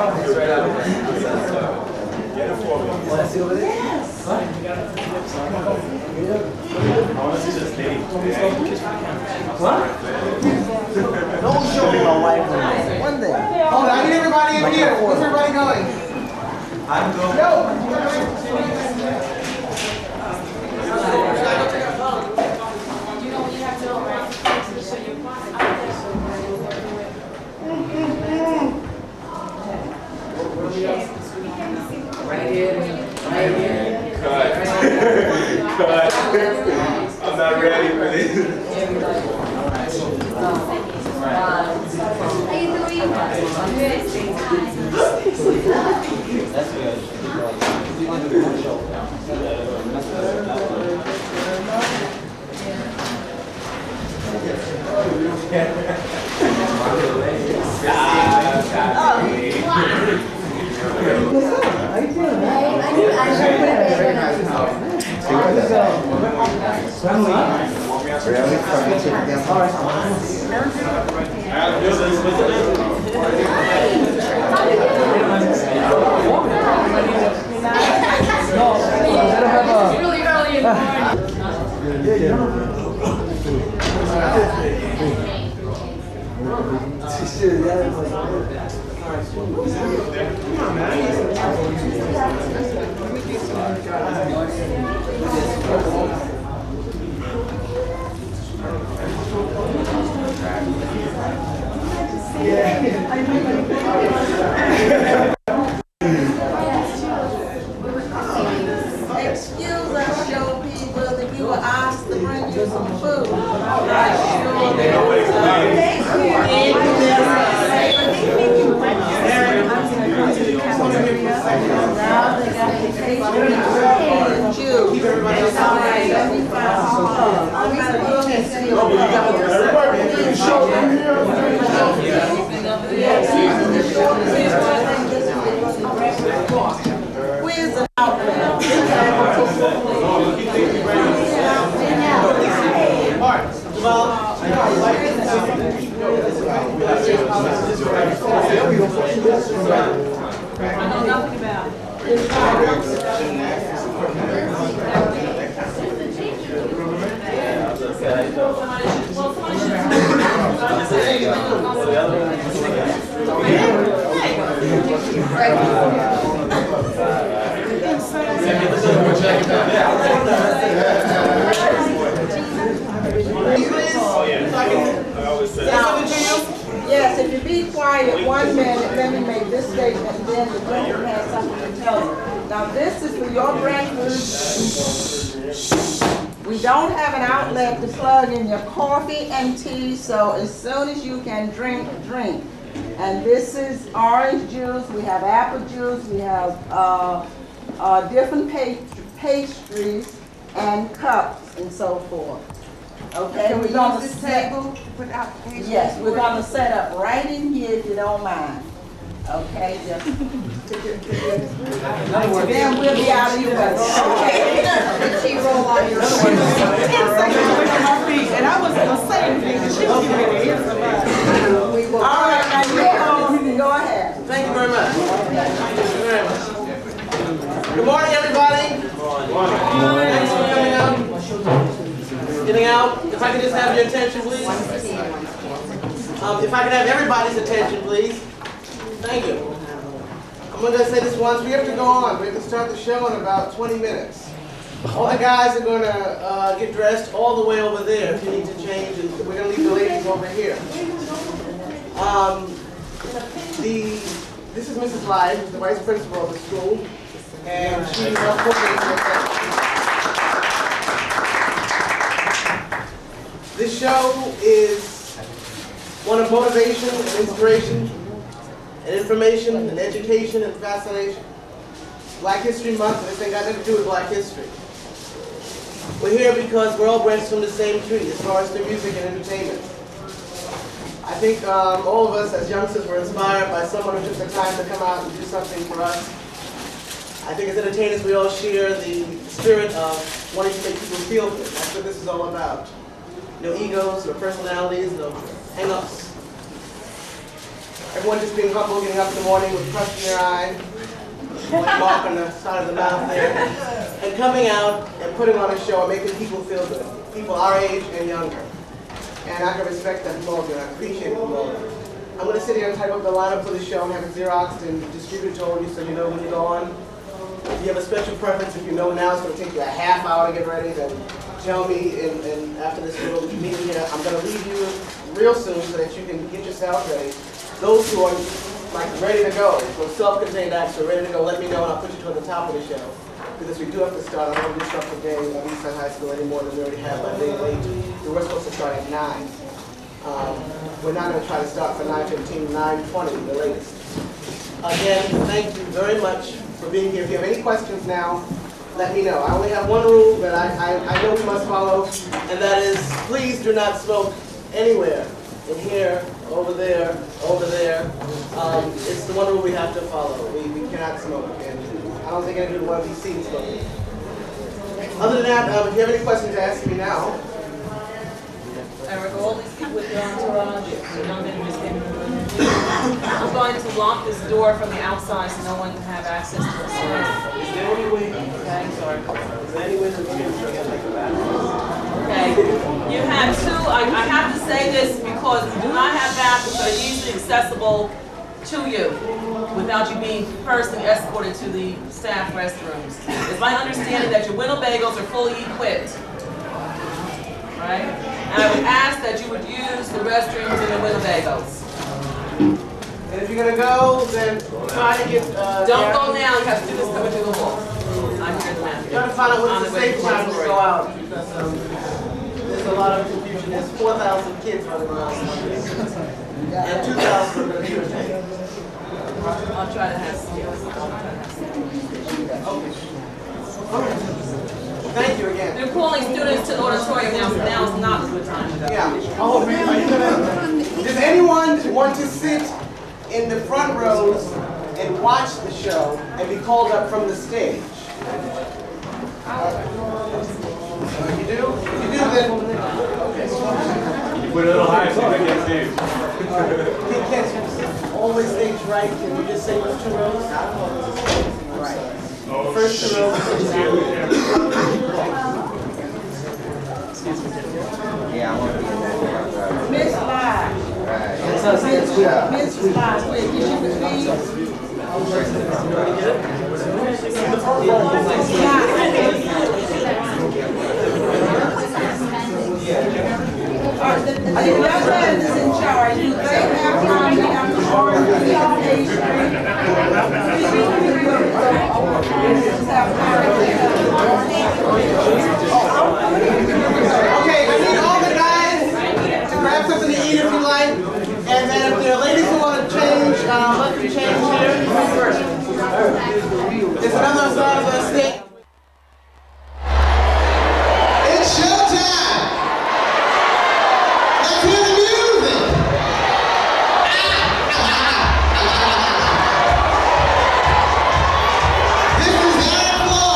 Want to see over there? What? Don't show me my wife one day. Oh, I need everybody in here. Where's everybody going? I'm going. Yo! Right here. Right here. Cut. Cut. I'm not ready for this. That's good. Really early in the Excuse us, show people, if you were asked to bring you some food. Where's the I know nothing about it. Yes, if you be quiet 1 minute, let me make this statement, and then the gentleman has something to tell you. Now, this is for your breakfast. We don't have an outlet to plug in your coffee and tea, so as soon as you can drink, drink. And this is orange juice, we have apple juice, we have different pastries and cups and so forth. Okay, we're gonna this table to put applications? Yes, we're gonna set up right in here if you don't mind. Okay, just. Then we'll be out of your way. Okay. She roll on your 10 seconds away from my feet, and I wasn't gonna say anything, because she was getting ready to hear somebody. All right, now you go ahead. Thank you very much. Thank you very much. Good morning, everybody. Good morning. Thanks for coming out. Getting out. If I could just have your attention, please. If I could have everybody's attention, please. Thank you. I'm going to say this once. We have to go on. We have to start the show in about 20 minutes. All the guys are going to get dressed all the way over there if you need to change. And we're going to leave the ladies over here. This is Mrs. Lyte, who's the vice principal of the school. And she coordinates with us. This show is one of motivation and inspiration and information and education and fascination. Black History Month, this ain't got nothing to do with Black history. We're here because we're all branched from the same tree as far as the music and entertainment. I think all of us as youngsters were inspired by someone who took the time to come out and do something for us. I think as entertainers we all share the spirit of wanting to make people feel good. That's what this is all about. No egos, no personalities, no hang-ups. Everyone just being humble, getting up in the morning with crush in their eye, one mark on the side of the mouth there, and coming out and putting on a show and making people feel good. People our age and younger. And I can respect that from all of you, and I appreciate it from all of you. I'm going to sit here and type up the lineup for the show and have it Xeroxed and distributed to all of you so you know when you go on. If you have a special preference, if you know now it's going to take you a half hour to get ready, then tell me, and after this little meeting here, I'm going to leave you real soon so that you can get yourself ready. Those who are like ready to go, so self-contained acts are ready to go, let me know and I'll put you toward the top of the show. Because we do have to start, I don't want to disrupt the day at Eastside High School any more than we already have by day 8. We're supposed to start at 9. We're not going to try to start for 9:15, 9:20, the latest. Again, thank you very much for being here. If you have any questions now, let me know. I only have one rule that I know we must follow, and that is please do not smoke anywhere. In here, over there, over there. It's the one rule we have to follow. We cannot smoke. And I don't think anyone will be seen smoking. Other than that, if you have any questions, ask me now. Eric, all these people with their entourage, the young men just came in the room. I'm going to lock this door from the outside so no one can have access to the store. Is there any way, okay, sorry, is there any way that we can make a bathroom? Okay, you have two, I have to say this because you do not have bathrooms that are easily accessible to you without you being personally escorted to the staff restrooms. It's my understanding that your Winnebagos are fully equipped, right? And I would ask that you would use the restrooms in the Winnebagos. And if you're going to go, then try to get... Don't go now, you have to do this coming through the hall. I'm here to manage. Try to find out when it's the safe time to go out. Because there's a lot of confusion. There's 4,000 kids running around. And 2,000 are going to be retained. I'll try to have skills. Okay. Thank you again. They're calling students to the auditorium now, so now is not a good time. Yeah. Oh, are you gonna? Does anyone want to sit in the front rows and watch the show and be called up from the stage? You do? If you do, then okay. You put it a little higher so they can see you. Can't always stage right. Can you just say those 2 rows? Right. First 2 rows. Yeah, I want to be in that. Miss Live. Miss Live, wait, did you please? The young man is in charge. Do they have time to have the Okay, I need all the guys to grab something to eat if you like, and then if there are ladies who want to change, let them change here. There's another side of the state. It's showtime! Let's hear the music! This is Airflow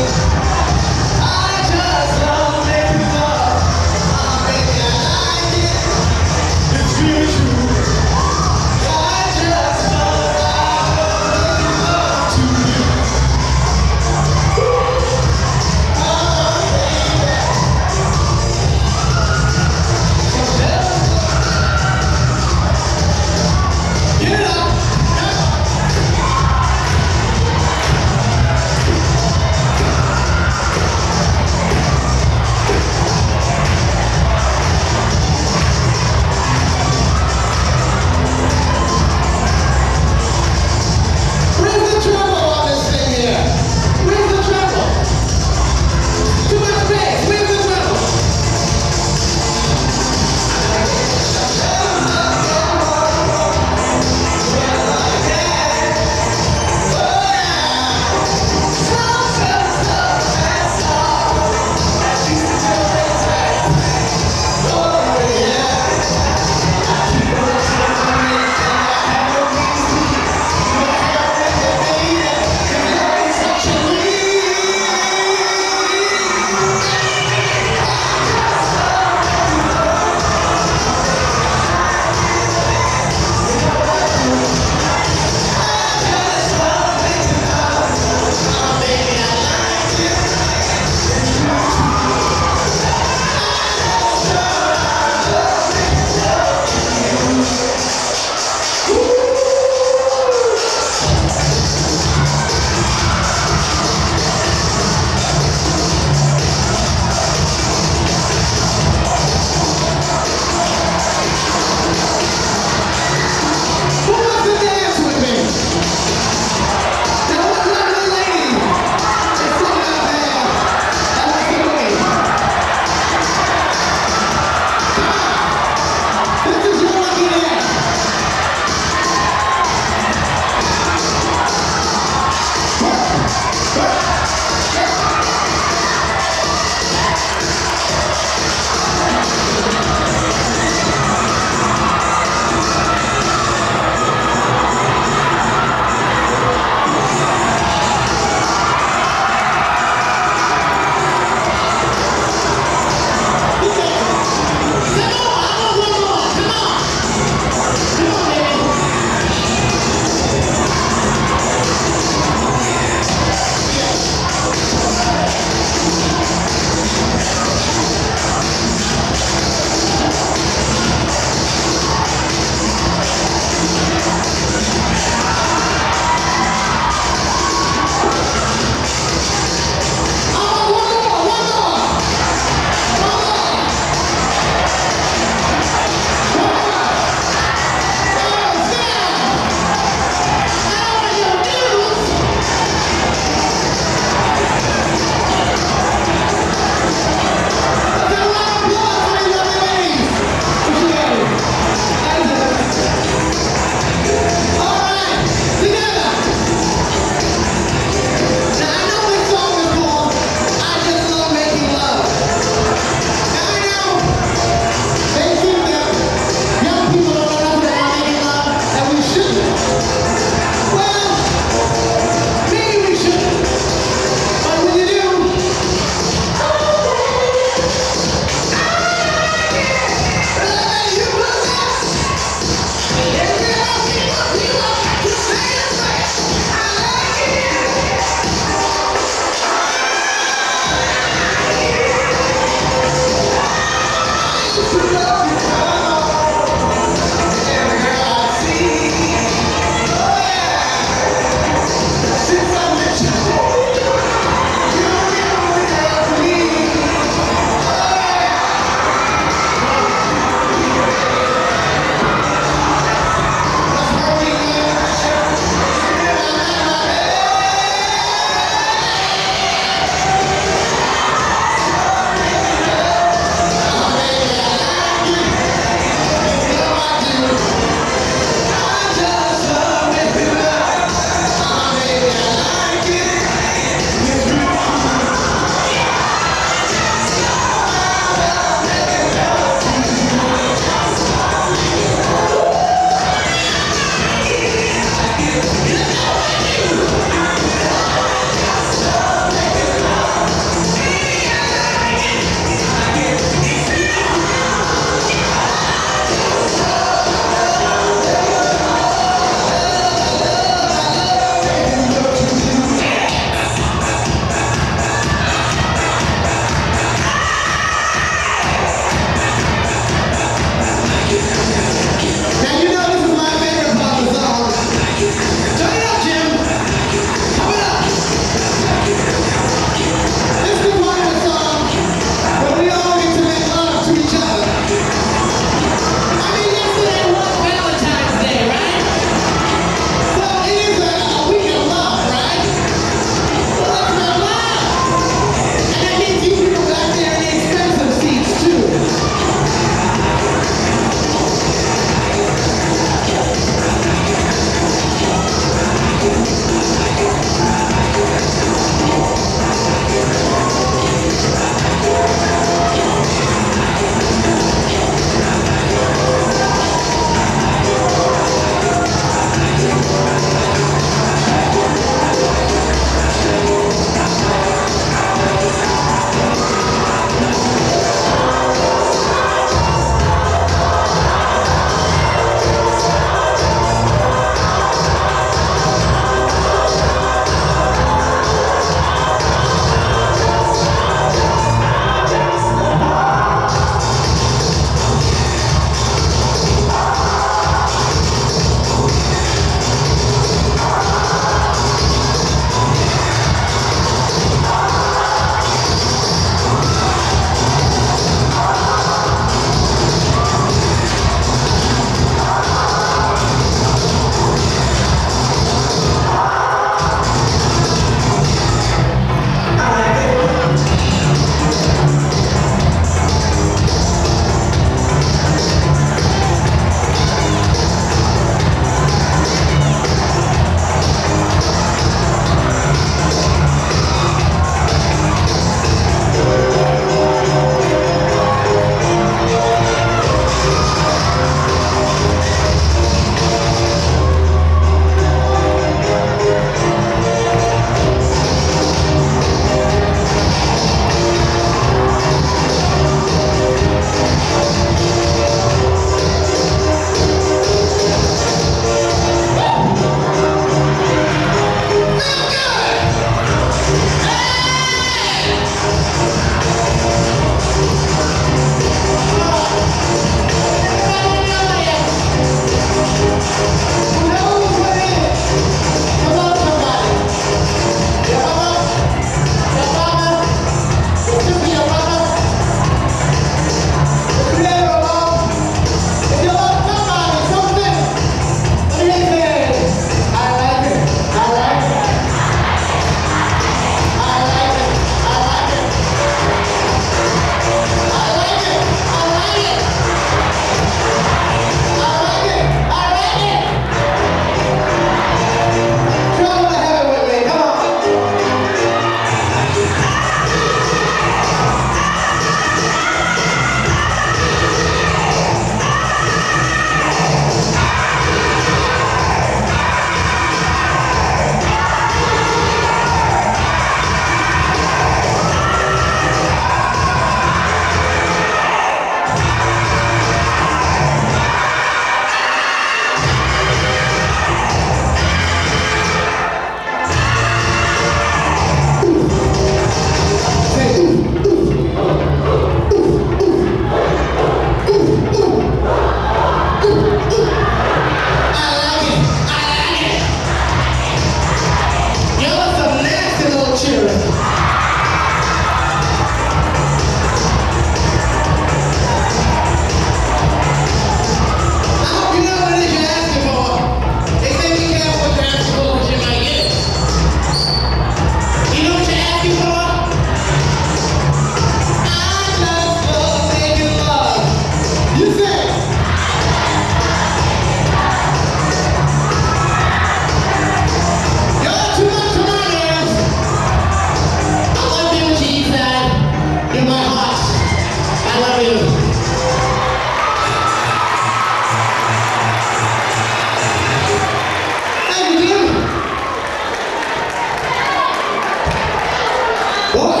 Boy,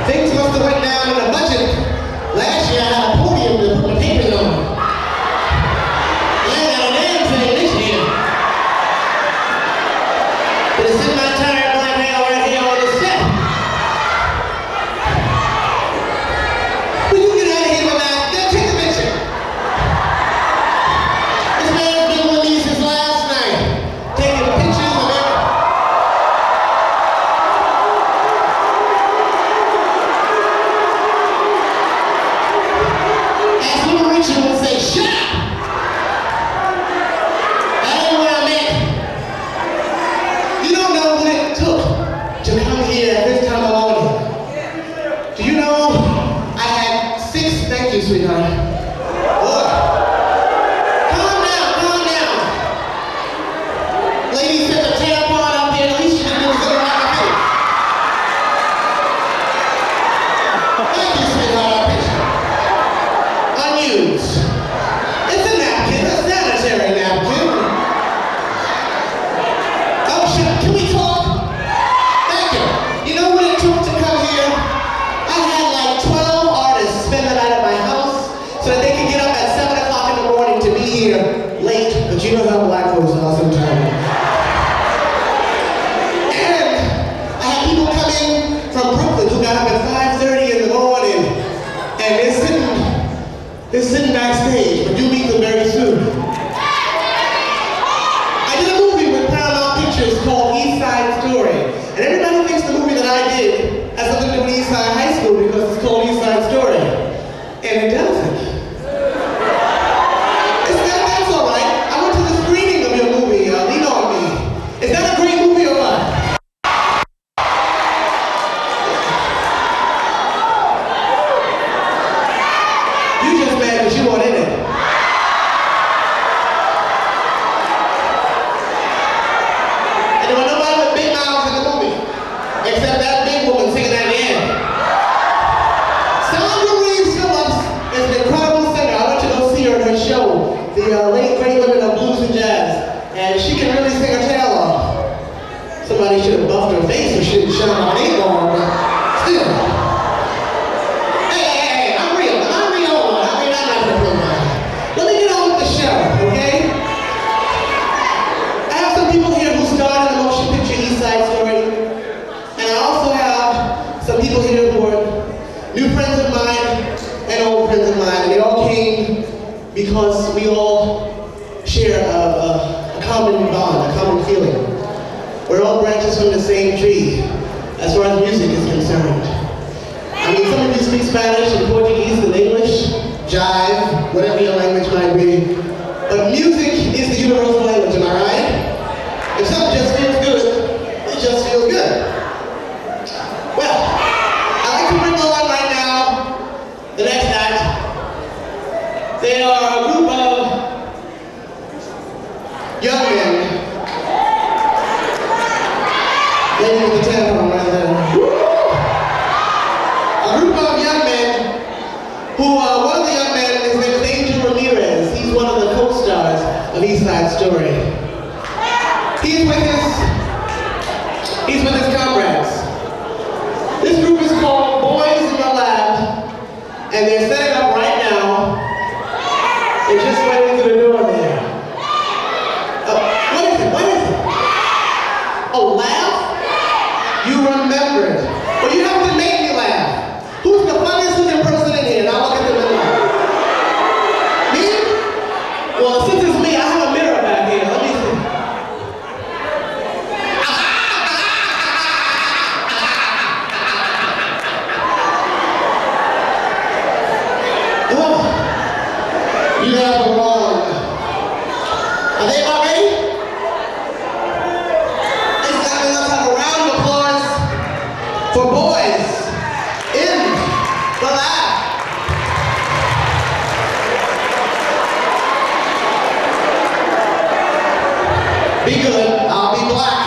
things must have went down in the budget. Last year I had a podium to put my papers on. I ain't got a damn thing this year. But it's in my tired black hair right here on this set. Will you get out of here with that? Then take the picture. This man's been with me since last night, taking pictures of everything. As Little Richard would say, shut up! That ain't where I'm at. You don't know what it took to come here at this time of morning. Do you know I had 6, thank you, sweetheart. Boy. Calm down, calm down. Lady sent a tampon up here, at least she didn't do something like a face. Thank you, sweetheart, I appreciate it. Unused. It's a napkin, a sanitary napkin. Oh shit, can we talk? Thank you. You know what it took to come here? I had like 12 artists spend the night at my house so that they could get up at 7 o'clock in the morning to be here late, but you know how black folks are sometimes. And I had people come in from Brooklyn who got up at 5:30 in the morning and they're sitting backstage, but you'll meet them very soon. I did a movie with Paramount Pictures called Eastside Story. And everybody thinks the movie that I did has something to do with Eastside High School because it's called Eastside Story. And it doesn't. That's all right. I went to the screening of your movie, Lean On Me. Is that a great movie or what? You just mad because you weren't in it. And there was nobody with big mouths in the movie, except that big woman singing at the end. Sandra Reeves Phillips is an incredible singer. I went to go see her in her show, the late great women of blues and jazz, and she can really sing her tail off. Somebody should have buffed her face or she didn't shine my name on, but still. Hey, I'm real. I'm real. I mean, I'm not real. Let me get on with the show, okay? I have some people here who starred in the motion picture Eastside Story, and I also have some people here who are new friends of mine and old friends of mine, and they all came because we all share a common bond, a common feeling. We're all branches from the same tree, as far as music is concerned. I mean, some of you speak Spanish and Portuguese and English, jive, whatever your language might be. But music is the universal language, am I right? If something just feels good, it just feels good. Well, I'd like to bring on right now the next act. They are a group of young men. Lady with the tampon right there. Woo! A group of young men who, one of the young men, his name is Angel Ramirez. He's one of the co-stars of Eastside Story. He's with his comrades. This group is called BOYZ in the Lab, and they're setting up right now. They're just waiting to the door there. What is it? What is it? Oh, laugh? You remembered. Well, you have to make me laugh. Who's the funniest looking person in here? Now look at them and laugh. Me? Well, since it's me, I have a mirror back here. Let me see. Oh, you have the wrong. Are they about ready? Ladies and gentlemen, let's have a round of applause for BOYZ in the Lab. Be good, I'll be black.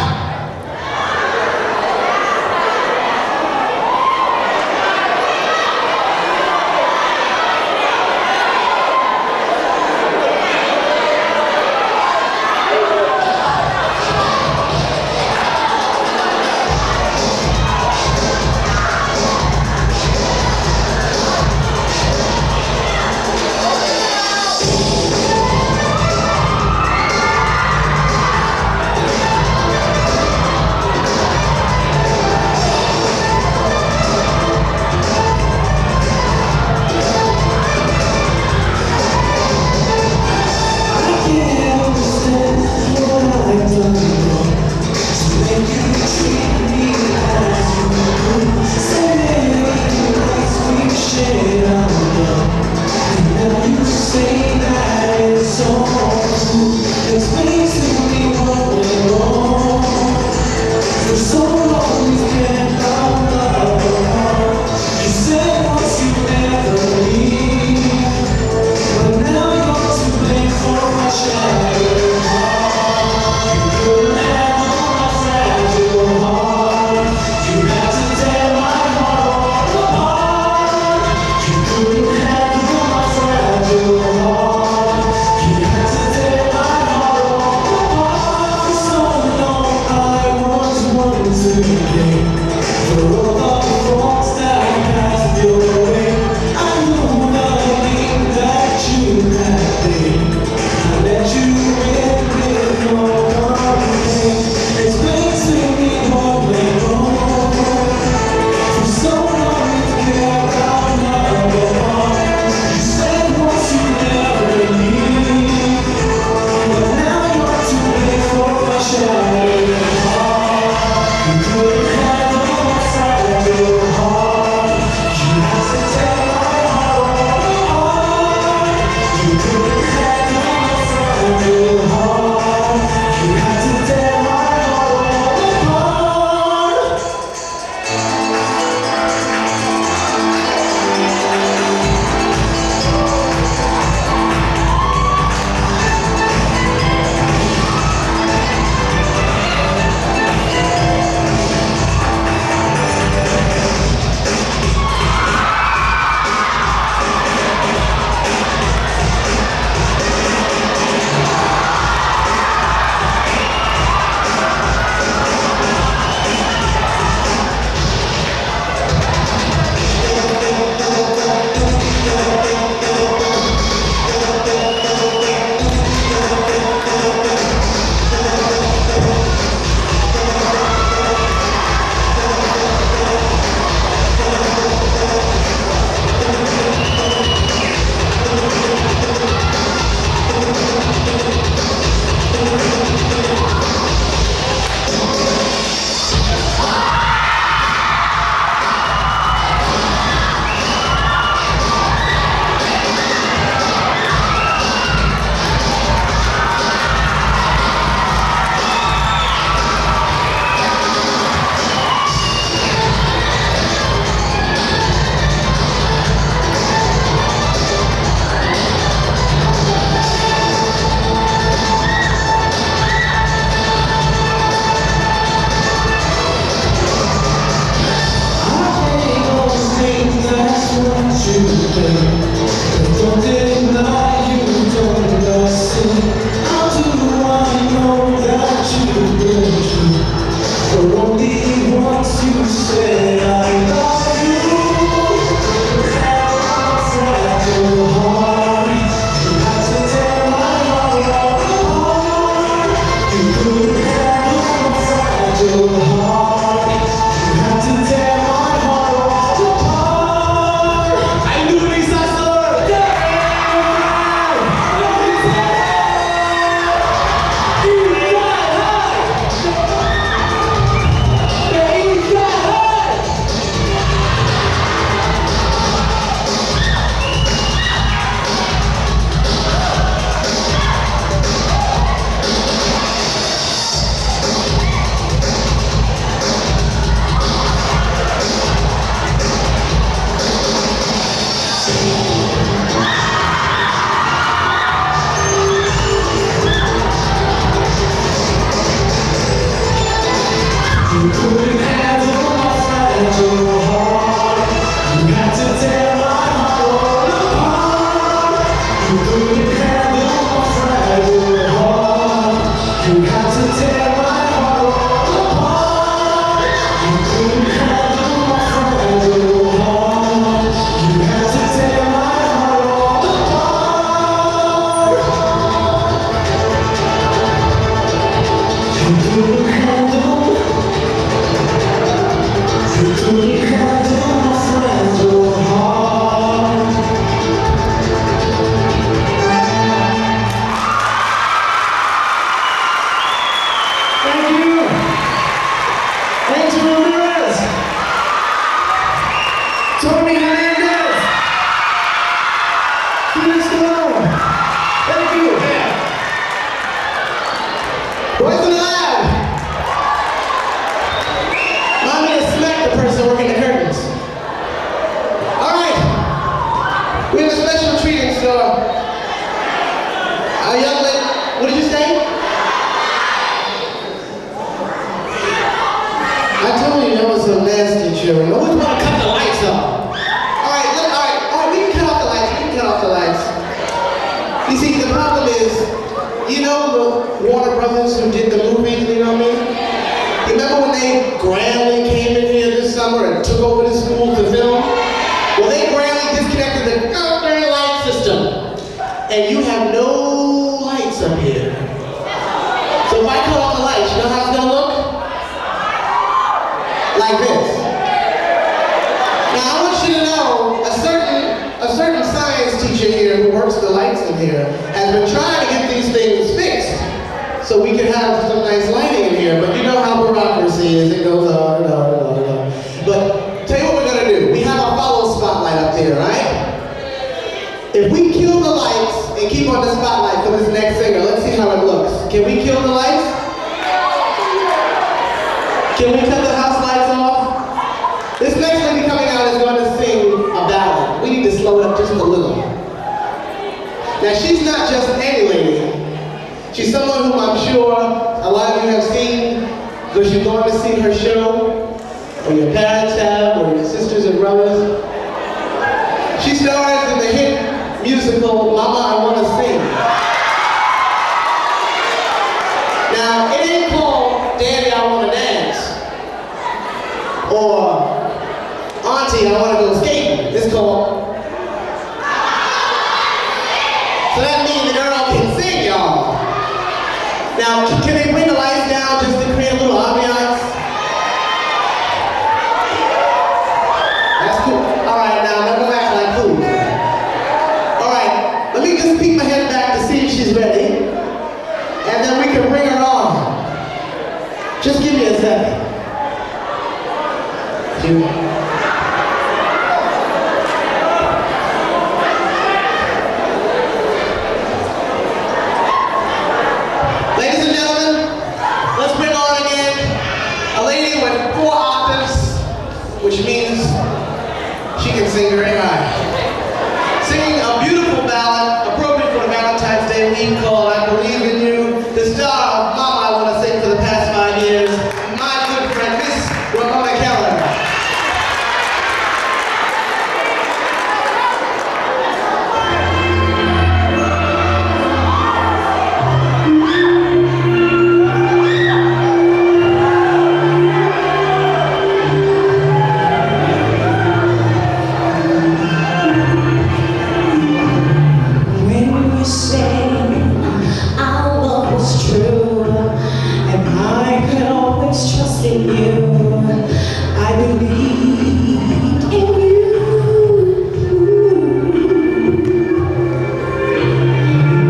believed in you.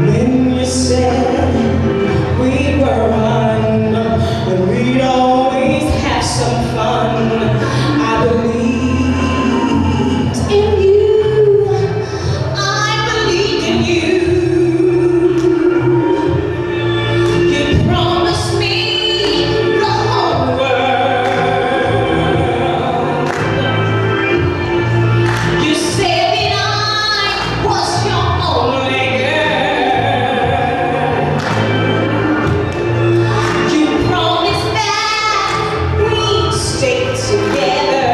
When you said we were one, when we'd always have some fun, I believed in you. I believed in you. You promised me the whole world. You said that I was your only girl. You promised that we'd stay together.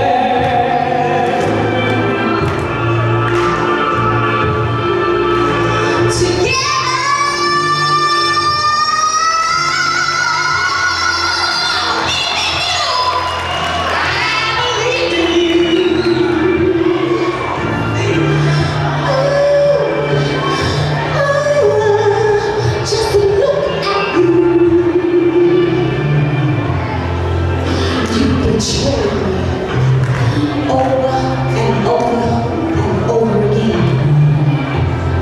Just look at you. You betrayed me over and over and over again.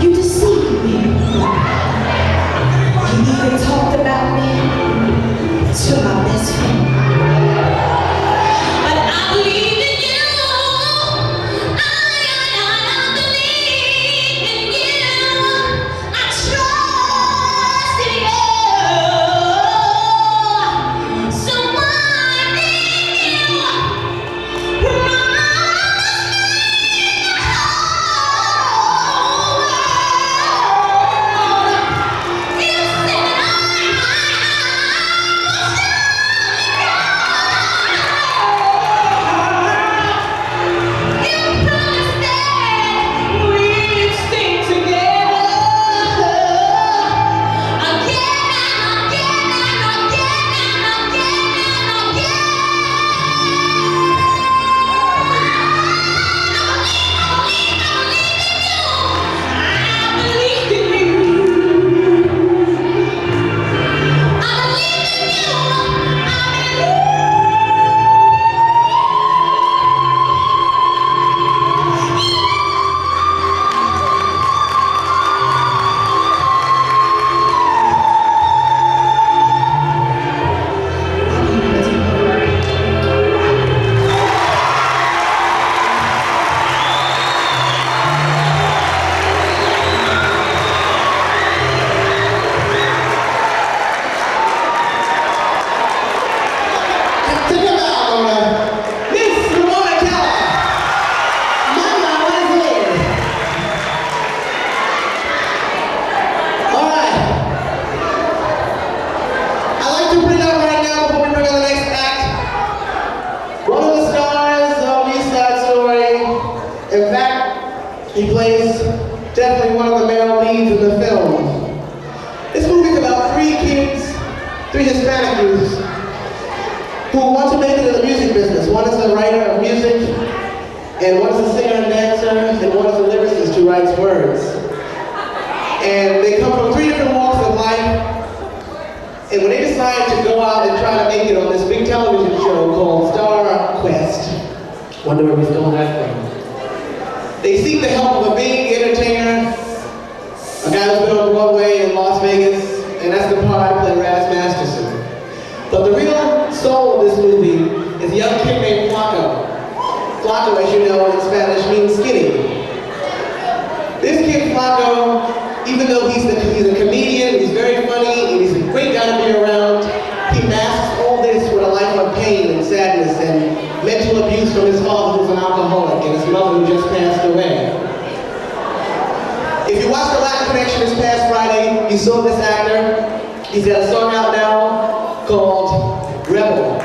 You deceived me. You even talked about me to my best friend. But I believe in you. I believe in you. I trust in you. So I need you. Take it out, Ramona. Miss Ramona Keller. Mama, what is it? All right. I'd like to bring out right now, before we bring on the next act, one of the stars of Eastside Story. In fact, he plays definitely one of the male leads in the film. This movie is about three kids, three Hispanic youths, who want to make it in the music business. One is a writer of music, and one is a singer and dancer, and one is a lyricist who writes words. And they come from three different walks of life, and when they decide to go out and try to make it on this big television show called Star Quest, wonder where we stole that from. They seek the help of a big entertainer, a guy who's been on Broadway in Las Vegas, and that's the part I play, Masterson. But the real soul of this movie is a young kid named Flaco. Flaco, as you know, in Spanish means skinny. This kid Flaco, even though he's a comedian, he's very funny, and he's a great guy to be around, he masks all this with a life of pain and sadness and mental abuse from his father, who's an alcoholic, and his mother, who just passed away. If you watched The Latin Connection this past Friday, you saw this actor. He's got a song out now called Rebel.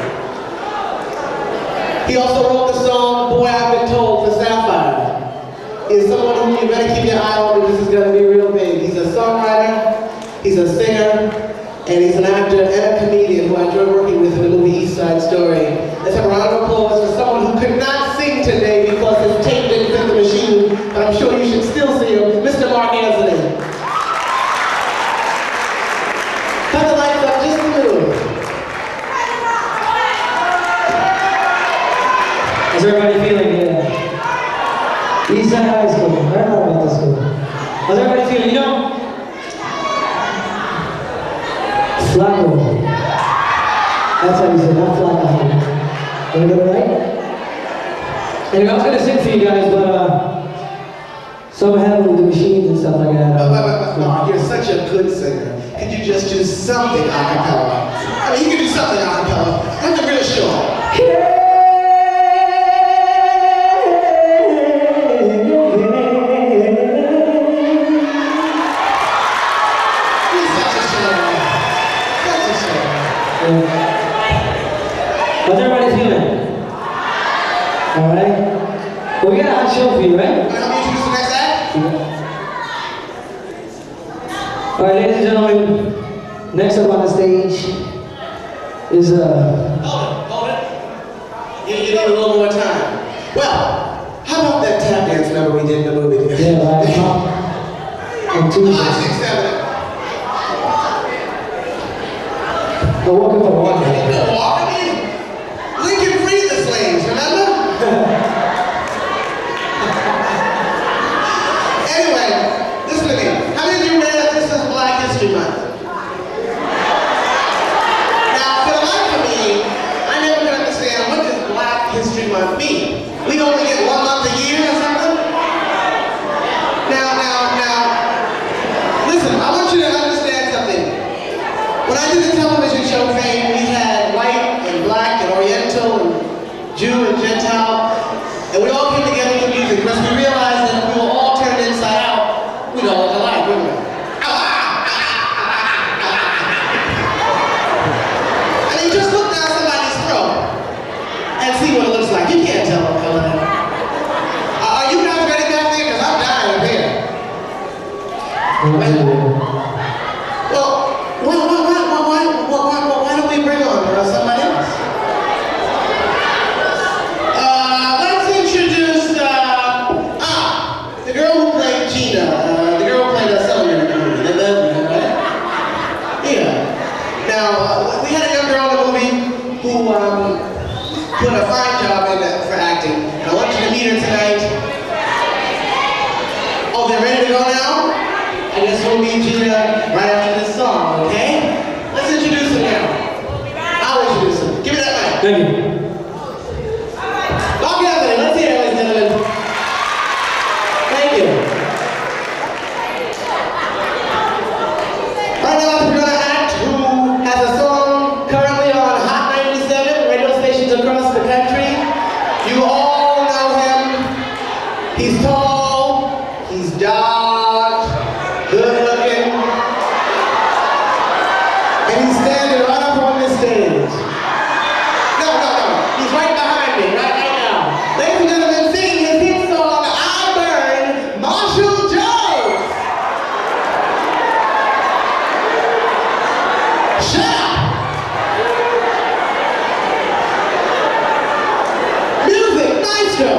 He also wrote the song Boy I've Been Told for Sapphire. He's someone who you better keep your eye on because this is going to be real big. He's a songwriter, he's a singer, and he's an actor and a comedian who I enjoyed working with in the movie Eastside Story. Let's have a round of applause for someone who could not sing today because his tape didn't fit the machine, but I'm sure you should still see him, Mr. Mark Anthony. Turn the lights up just a little. How's everybody feeling? Yeah. Eastside High School. I don't know about this school. How's everybody feeling? You know? Flacco. That's how you say it, not Flacco. Did I get it right? Anyway, I was gonna sing for you guys, but so I'm having with the machines and stuff like that. No, you're such a good singer. Could you just do something a cappella? I mean, you can do something a cappella. Nothing really sure. How's everybody feeling? Alright? Well, we got a hot show for you, right? Can I help you introduce the next act? Alright, ladies and gentlemen, next up on the stage is Hold it. You need a little more time. Well, how about that tap dance number we did in the movie? yeah, right. On Tuesday. 5, 6, 7. But welcome for one. I mean, Lincoln freed the slaves, remember? Anyway, listen to me. How many of you read that this is Black History Month? Now, for the life of me, I never could understand what does Black History Month mean? We only get 1 month a year or something? Now, listen, I want you to understand something. When I did the television show Fame, we had white and black and oriental and Jew and Gentile, and we all came together to music because we realized that if we were all turned inside out, we'd all look alike, wouldn't we? I mean, just look down somebody's throat and see what it looks like. You can't tell what color they are. Are you guys ready back there? Because I'm dying up here. Well, why don't we bring on somebody else? Let's introduce, the girl who played Gina, the girl who played Selma in the movie, right? Yeah. Now, we had a young girl in the movie who put a fine job in for acting, and I want you to meet her tonight. Oh, they're ready to go now? I guess we'll meet Gina right after this song, okay? Let's introduce her now. I'll introduce her. Give me that mic. Thank you. Lock it up there. Let's hear it, ladies and gentlemen. Thank you. Right now, we're going to act who has a song currently on Hot 97 radio stations across the country. You all know him. He's tall. He's dark. Good looking. And he's standing right up on this stage. No. He's right behind me, right now. Ladies and gentlemen, singing his hit song, I Burn, Marshall Jones. Shut up. Music, maestro.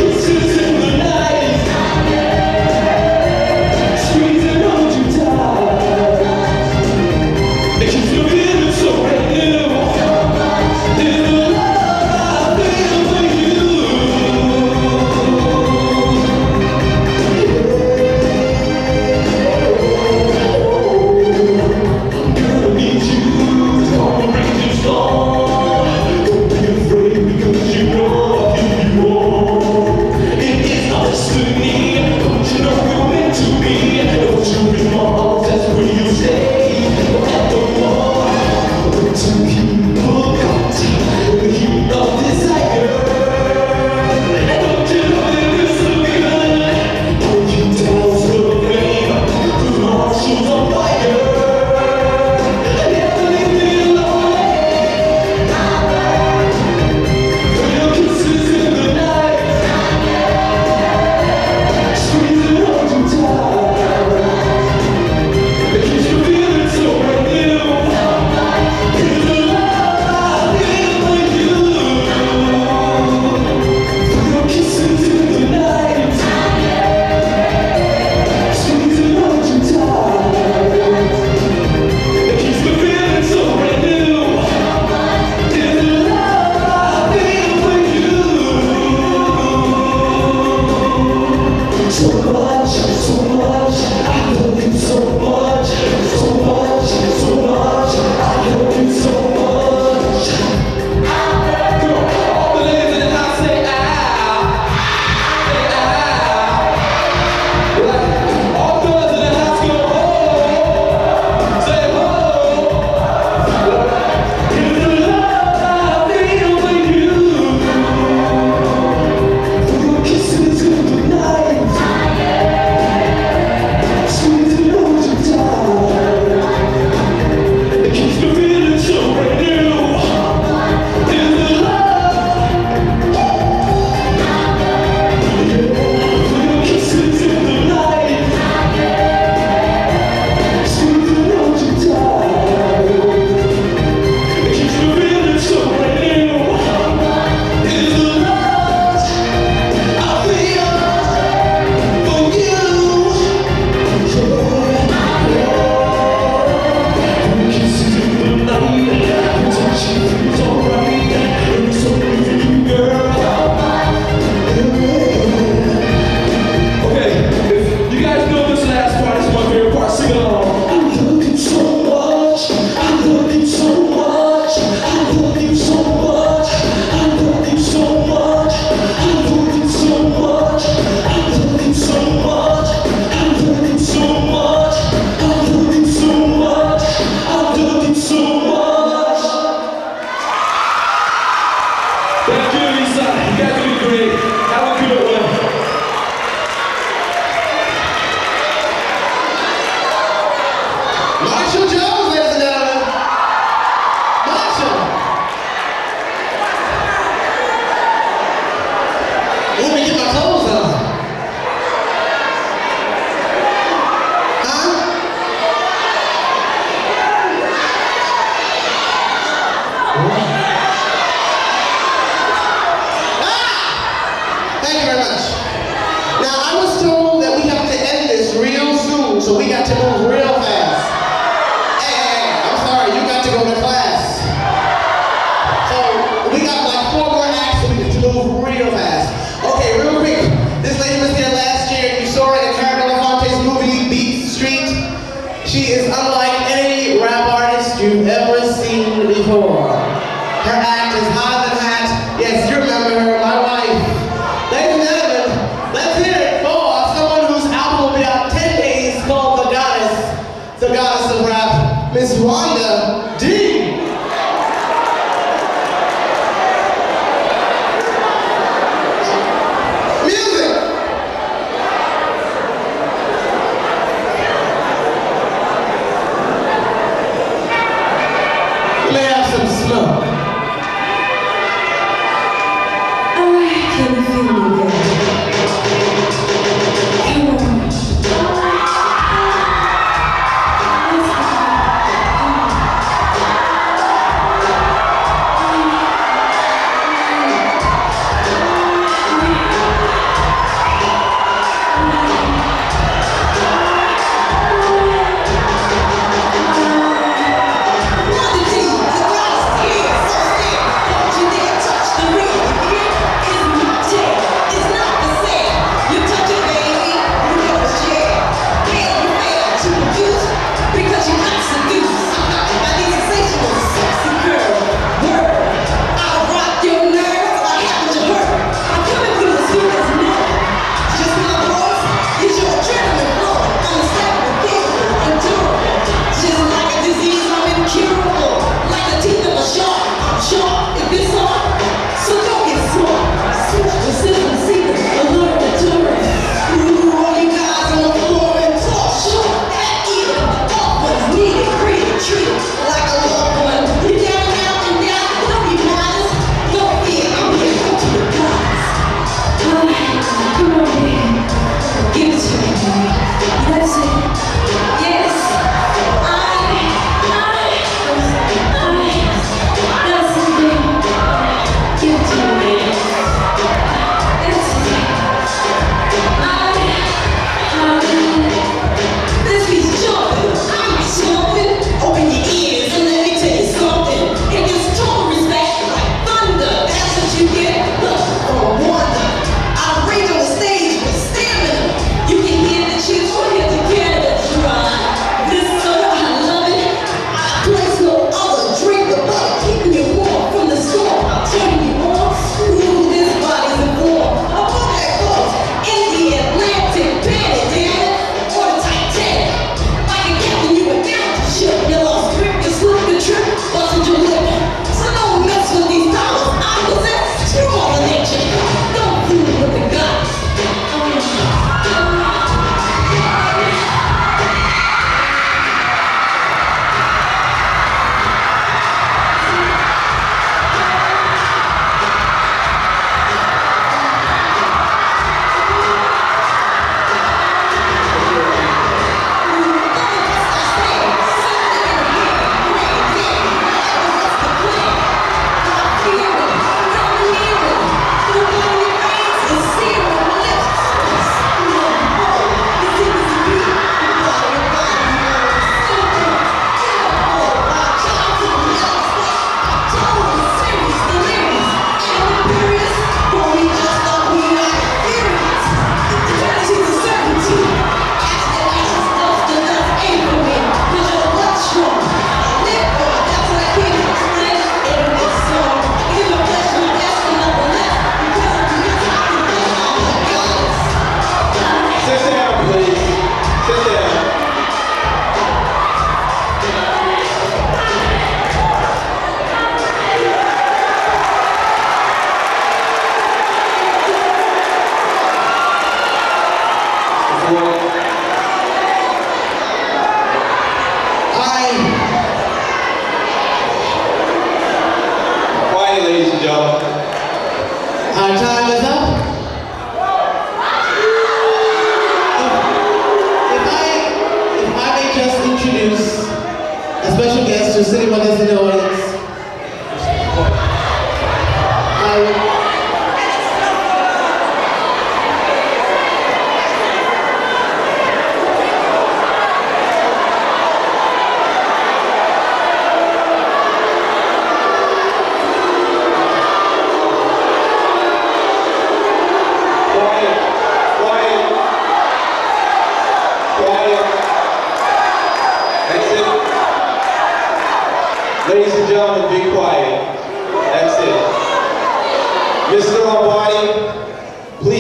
Kiss So we got to move real fast. Hey, I'm sorry, you got to go to class. So we got like 4 more acts, so we get to move real fast. Okay, real quick. This lady was here last year. You saw her in KARAN movie, Beat Street. She is unlike any rap artist you've ever seen before. Her act is hotter than hot. Yes, you remember her, my wife. Ladies and gentlemen, let's hear it for someone whose album will be out 10 days called The Goddess,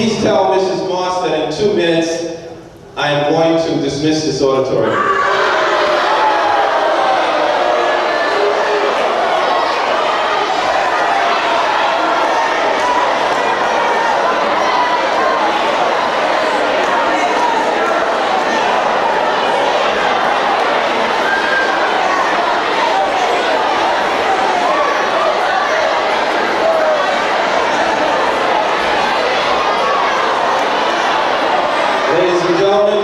please tell Mrs. Moss that in 2 minutes I am going to dismiss this auditorium. Ladies and gentlemen,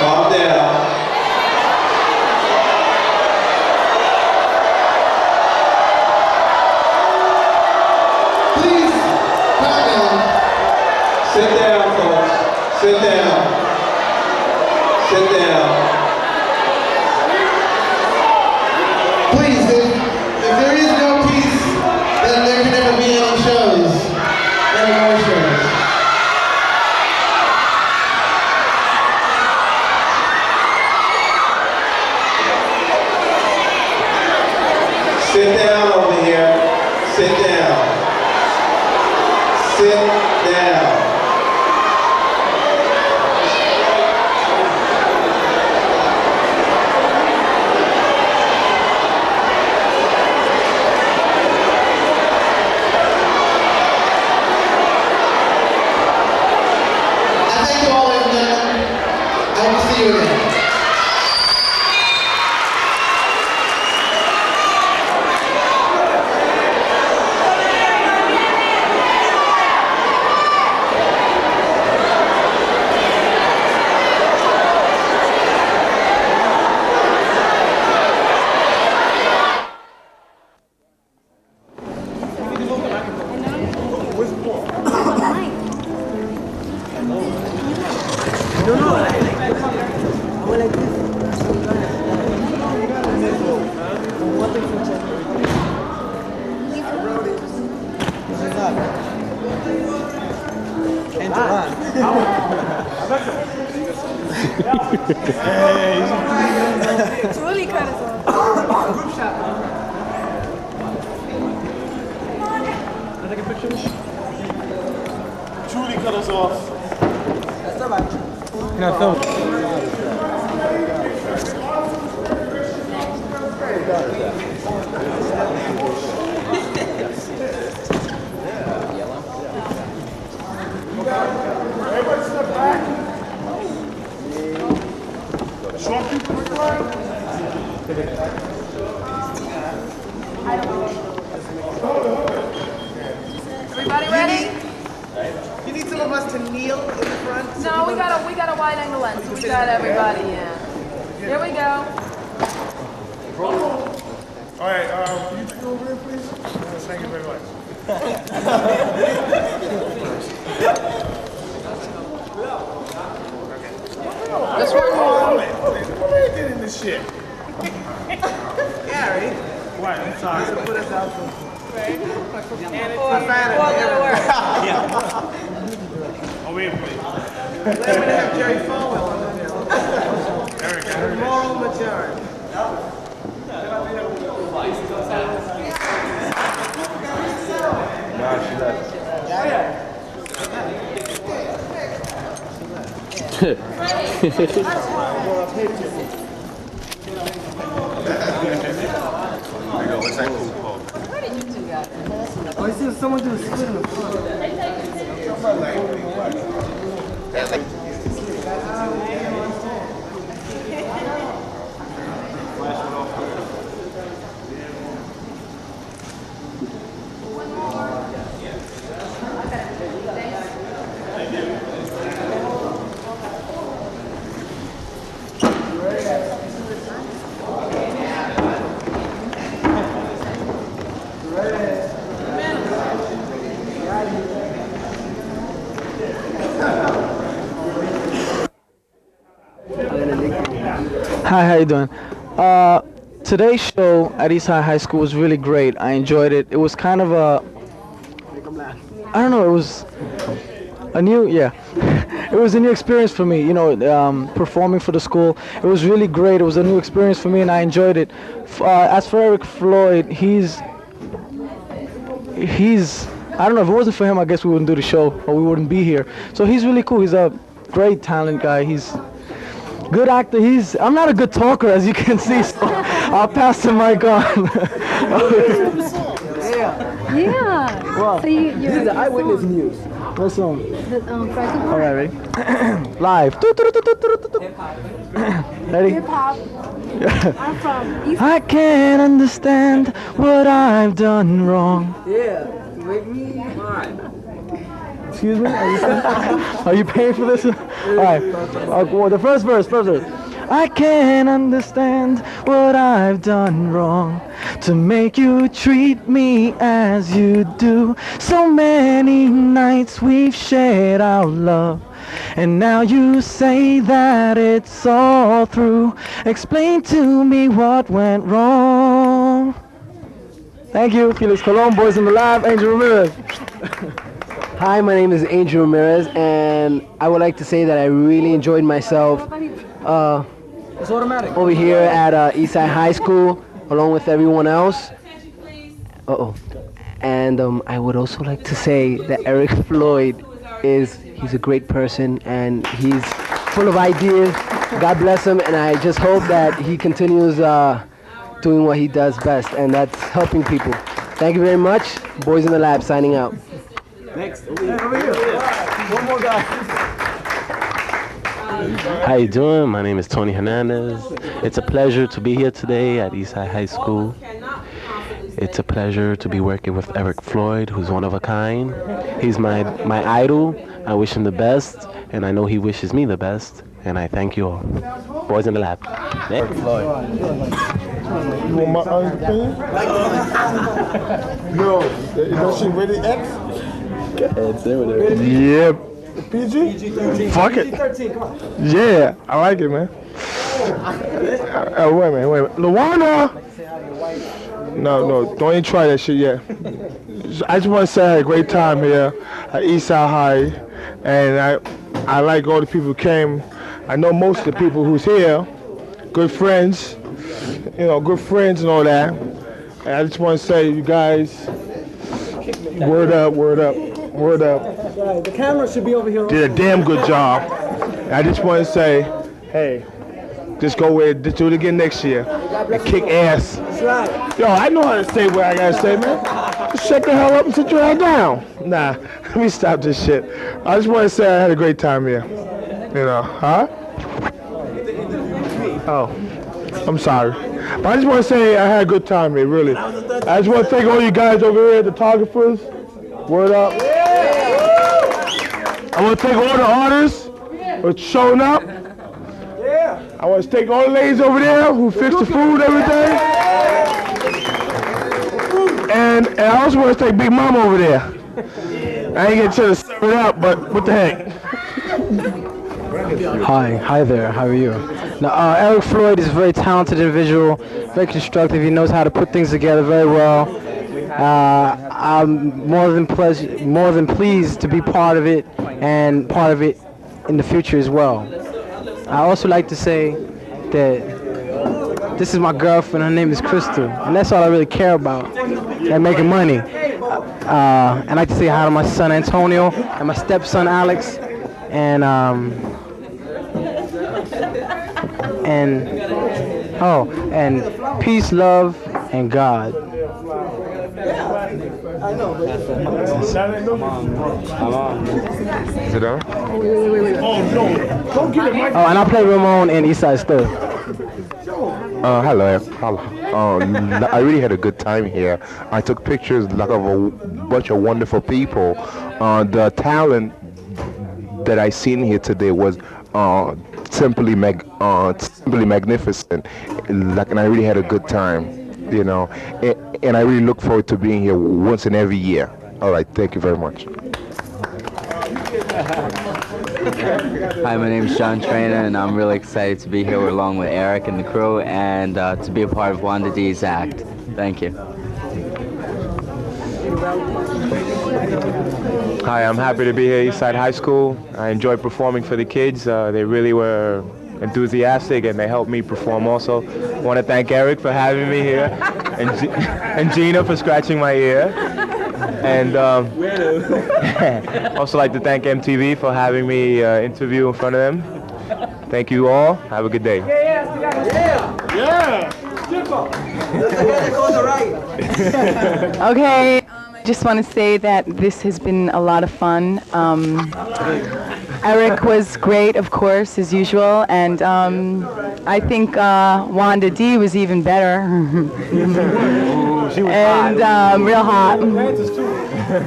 calm down. Please, calm down. Sit down, folks. Sit down. Sit down. Please, if there is no peace, then there can never be any shows. Any more shows. Sit down over here. Sit down. Sit down. I thank you all, ladies and gentlemen. I hope to see you again. Truly cut us off. Group shot. Truly cut us off. Everybody step back. Short people required? Everybody ready? You need some of us to kneel in the front? No, we got a wide angle lens. So we got everybody in. Here we go. All right, can you go over here, please? Thank you very much. Just one more. What are you getting this shit? Gary. What? I'm sorry. Put us out for Oh, wait, please. Let me have Jerry Falwell on the bill. Eric, I heard Moral maturity. No, she left. Where did you two go? Oh, I see someone do a split in the front. Hi, how you doing? Today's show at Eastside High School was really great. I enjoyed it. It was kind of a, I don't know, it was a new, yeah. It was a new experience for me, you know, performing for the school. It was really great. It was a new experience for me and I enjoyed it. As for Eric Floyd, he's I don't know, if it wasn't for him, I guess we wouldn't do the show, or we wouldn't be here. So he's really cool. He's a great talent guy. He's good actor. I'm not a good talker, as you can see, so I'll pass the mic on. Yeah. Wow. So you're This is the Eyewitness News. What song? The Franklin All right, ready? Live. Ready? Hip hop. I'm from East. I can't understand what I've done wrong. Yeah, make me mine. Excuse me? Are you paying for this? All right. Well, the first verse. I can't understand what I've done wrong to make you treat me as you do. So many nights we've shared our love, and now you say that it's all through. Explain to me what went wrong. Thank you. Felix Colon, Boys in the Lab, Angel Ramirez. Hi, my name is Angel Ramirez, and I would like to say that I really enjoyed myself It's automatic. over here at Eastside High School, along with everyone else. And I would also like to say that Eric Floyd he's a great person, and he's full of ideas. God bless him, and I just hope that he continues doing what he does best, and that's helping people. Thank you very much. Boys in the Lab signing out. Next. Over here. One more guy. How you doing? My name is Tony Hernandez. It's a pleasure to be here today at Eastside High School. It's a pleasure to be working with Eric Floyd, who's one of a kind. He's my idol. I wish him the best, and I know he wishes me the best, and I thank you all. Boys in the Lab. Eric Floyd. You want my opinion? No. Does she really X? Yeah. PG? PG-13. Fuck it. PG-13, come on. Yeah, I like it, man. Wait a minute. Luana! No, don't even try that shit yet. I just want to say I had a great time here at Eastside High, and I like all the people who came. I know most of the people who's here, good friends, good friends and all that. And I just want to say, you guys, word up. The camera should be over here. Did a damn good job. And I just want to say, hey, just go with it, just do it again next year, and kick ass. That's right. Yo, I know how to say what I gotta say, man. Just shut the hell up and sit your head down. Nah, let me stop this shit. I just want to say I had a great time here. Huh? Oh, I'm sorry. But I just want to say I had a good time here, really. I just want to thank all you guys over here, the photographers. Word up. I want to thank all the artists for showing up. I want to thank all the ladies over there who fix the food every day. And I also want to thank Big Mama over there. I ain't get a chance to serve it up, but what the heck. Hi there, how are you? Now, Eric Floyd is a very talented individual, very constructive. He knows how to put things together very well. I'm more than pleased to be part of it, and part of it in the future as well. I also like to say that this is my girlfriend. Her name is Crystal, and that's all I really care about, and making money. I'd like to say hi to my son Antonio and my stepson Alex, and peace, love, and God. Is it on? Wait. Oh, and I play Ramon in Eastside still. Hello. I really had a good time here. I took pictures of a bunch of wonderful people. The talent that I seen here today was simply magnificent. And I really had a good time, and I really look forward to being here once in every year. All right, thank you very much. Hi, my name is John Trainer, and I'm really excited to be here along with Eric and the crew, and to be a part of Wanda Dee's act. Thank you. Hi, I'm happy to be here at Eastside High School. I enjoyed performing for the kids. They really were enthusiastic, and they helped me perform also. I want to thank Eric for having me here, and Gina for scratching my ear. And also like to thank MTV for having me interview in front of them. Thank you all. Have a good day. Okay, just want to say that this has been a lot of fun. Eric was great, of course, as usual, and I think Wanda Dee was even better. She was and hot. Real hot. The dancers too.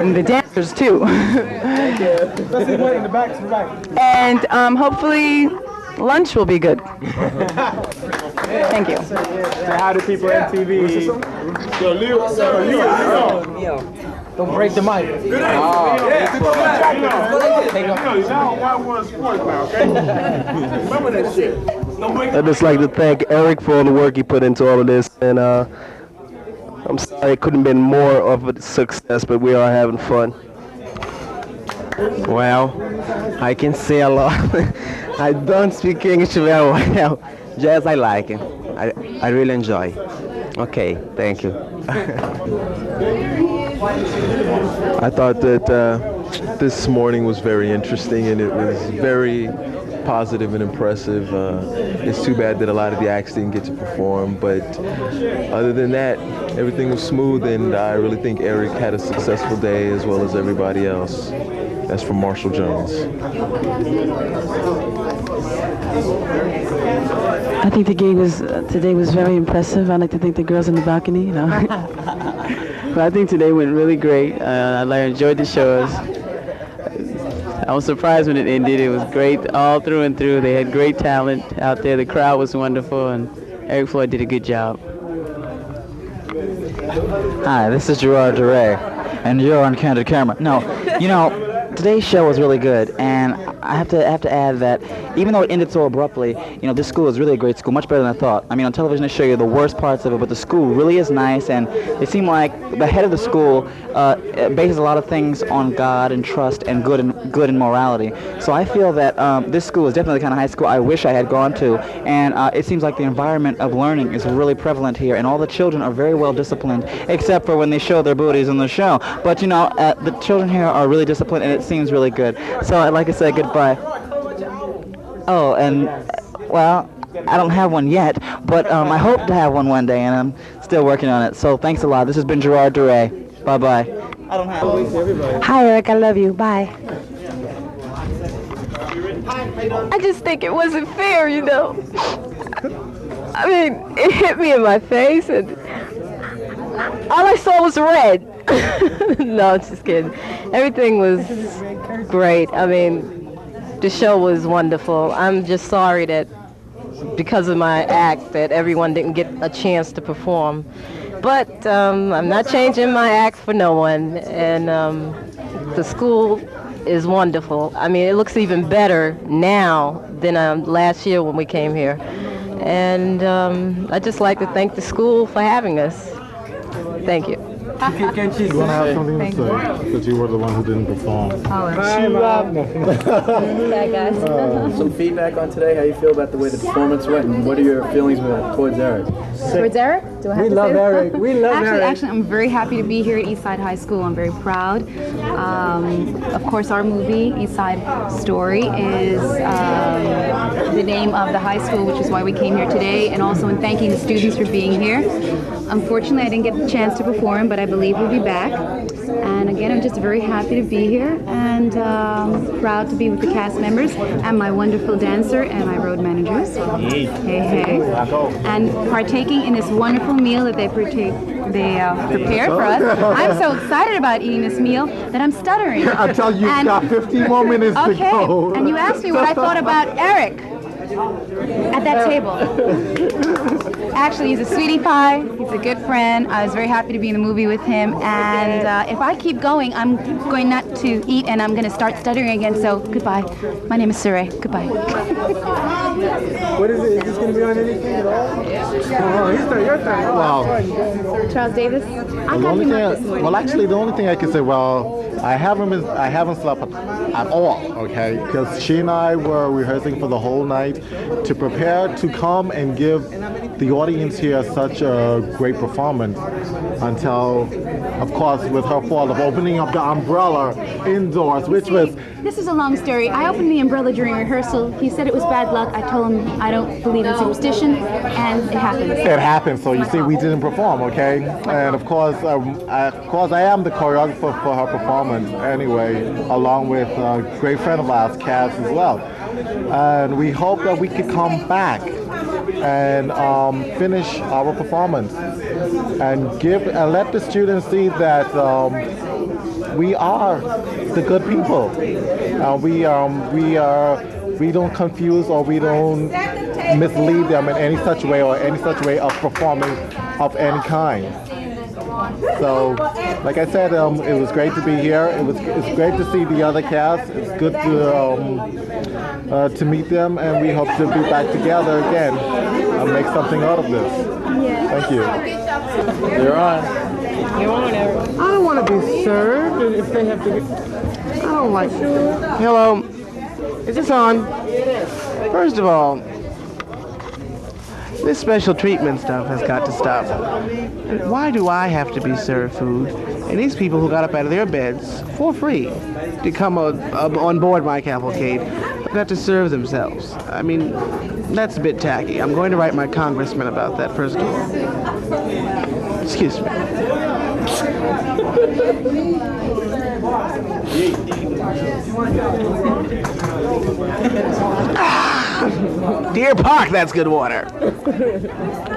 And the dancers too. Especially the one in the back to the right. And hopefully lunch will be good. Thank you. Say hi to people on TV. Yo, Leo. Don't break the mic. Good I'd just like to thank Eric for all the work he put into all of this, and I'm sorry it couldn't have been more of a success, but we are having fun. Well, I can say a lot. I don't speak English very well, just I like it. I really enjoy. Okay, thank you. I thought that this morning was very interesting, and it was very positive and impressive. It's too bad that a lot of the acts didn't get to perform, but other than that, everything was smooth, and I really think Eric had a successful day as well as everybody else. That's from Marshall Jones. I think the game today was very impressive. I'd like to thank the girls in the balcony, you know. But I think today went really great. I enjoyed the shows. I was surprised when it ended. It was great all through and through. They had great talent out there. The crowd was wonderful, and Eric Floyd did a good job. Hi, this is Gerard Duray, and you're on Candid Camera. No, you know, today's show was really good, and I have to add that even though it ended so abruptly, you know, this school is really a great school, much better than I thought. I mean, on television they show you the worst parts of it, but the school really is nice, and it seemed like the head of the school bases a lot of things on God and trust and good and morality. So I feel that this school is definitely the kind of high school I wish I had gone to, and it seems like the environment of learning is really prevalent here, and all the children are very well disciplined, except for when they show their booties in the show. But you know, the children here are really disciplined, and it seems really good. So I'd like to say goodbye. Oh, and well, I don't have one yet, but I hope to have one day, and I'm still working on it. So thanks a lot. This has been Gerard Duray. Bye-bye. I don't have one. Hi, Eric. I love you. Bye. I just think it wasn't fair, you know. I mean, it hit me in my face, and all I saw was red. No, just kidding. Everything was great. I mean, the show was wonderful. I'm just sorry that because of my act that everyone didn't get a chance to perform. But I'm not changing my act for no one. And the school is wonderful. I mean, it looks even better now than last year when we came here. And I'd just like to thank the school for having us. Thank you. You want to have something to say, because you were the one who didn't perform. Some feedback on today, how you feel about the way the performance went, and what are your feelings towards Eric? Towards Eric? Do I have We to love say that? Eric. We love Eric. Actually, I'm very happy to be here at Eastside High School. I'm very proud. Of course, our movie, Eastside Story, is the name of the high school, which is why we came here today, and also in thanking the students for being here. Unfortunately, I didn't get the chance to perform, but I believe we'll be back. And again, I'm just very happy to be here and proud to be with the cast members and my wonderful dancer and my road managers. Hey, hey. And partaking in this wonderful meal that they prepared for us. I'm so excited about eating this meal that I'm stuttering. I tell you, you've got 15 more minutes to go. Okay, and you asked me what I thought about Eric at that table. Actually, he's a sweetie pie. He's a good friend. I was very happy to be in the movie with him. And if I keep going, I'm going not to eat, and I'm going to start stuttering again. So goodbye. My name is CYRE. Goodbye. What is it? Is this going to be on anything at all? Oh, your turn. Wow. Charles Davis. Well, actually, the only thing I can say, well, I haven't slept at all, okay? Because she and I were rehearsing for the whole night to prepare to come and give the audience here such a great performance until, of course, with her fault of opening up the umbrella indoors, which was... This is a long story. I opened the umbrella during rehearsal. He said it was bad luck. I told him I don't believe in superstition, and it happened. It happened, so you see, we didn't perform, okay? And of course, I am the choreographer for her performance anyway, along with a great friend of ours, Cass, as well. And we hope that we could come back and finish our performance and let the students see that we are the good people. We don't confuse or we don't mislead them in any such way or any such way of performing of any kind. So, like I said, it was great to be here. It's great to see the other cast. It's good to meet them, and we hope to be back together again and make something out of this. Thank you. You're on. I don't want to be served if they have to get... I don't like... Hello. Is this on? First of all, this special treatment stuff has got to stop. Why do I have to be served food? And these people who got up out of their beds for free to come on board my cavalcade have got to serve themselves. I mean, that's a bit tacky. I'm going to write my congressman about that, first of all. Excuse me. Deer Park, that's good water.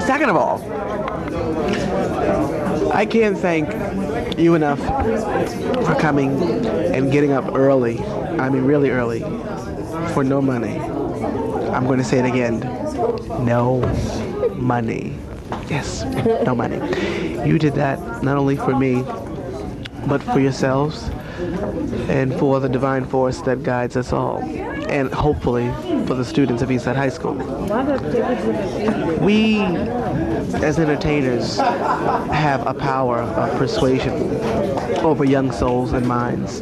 Second of all, I can't thank you enough for coming and getting up early. I mean, really early, for no money. I'm going to say it again. No money. Yes, no money. You did that not only for me, but for yourselves and for the divine force that guides us all, and hopefully for the students of Eastside High School. We, as entertainers, have a power of persuasion over young souls and minds,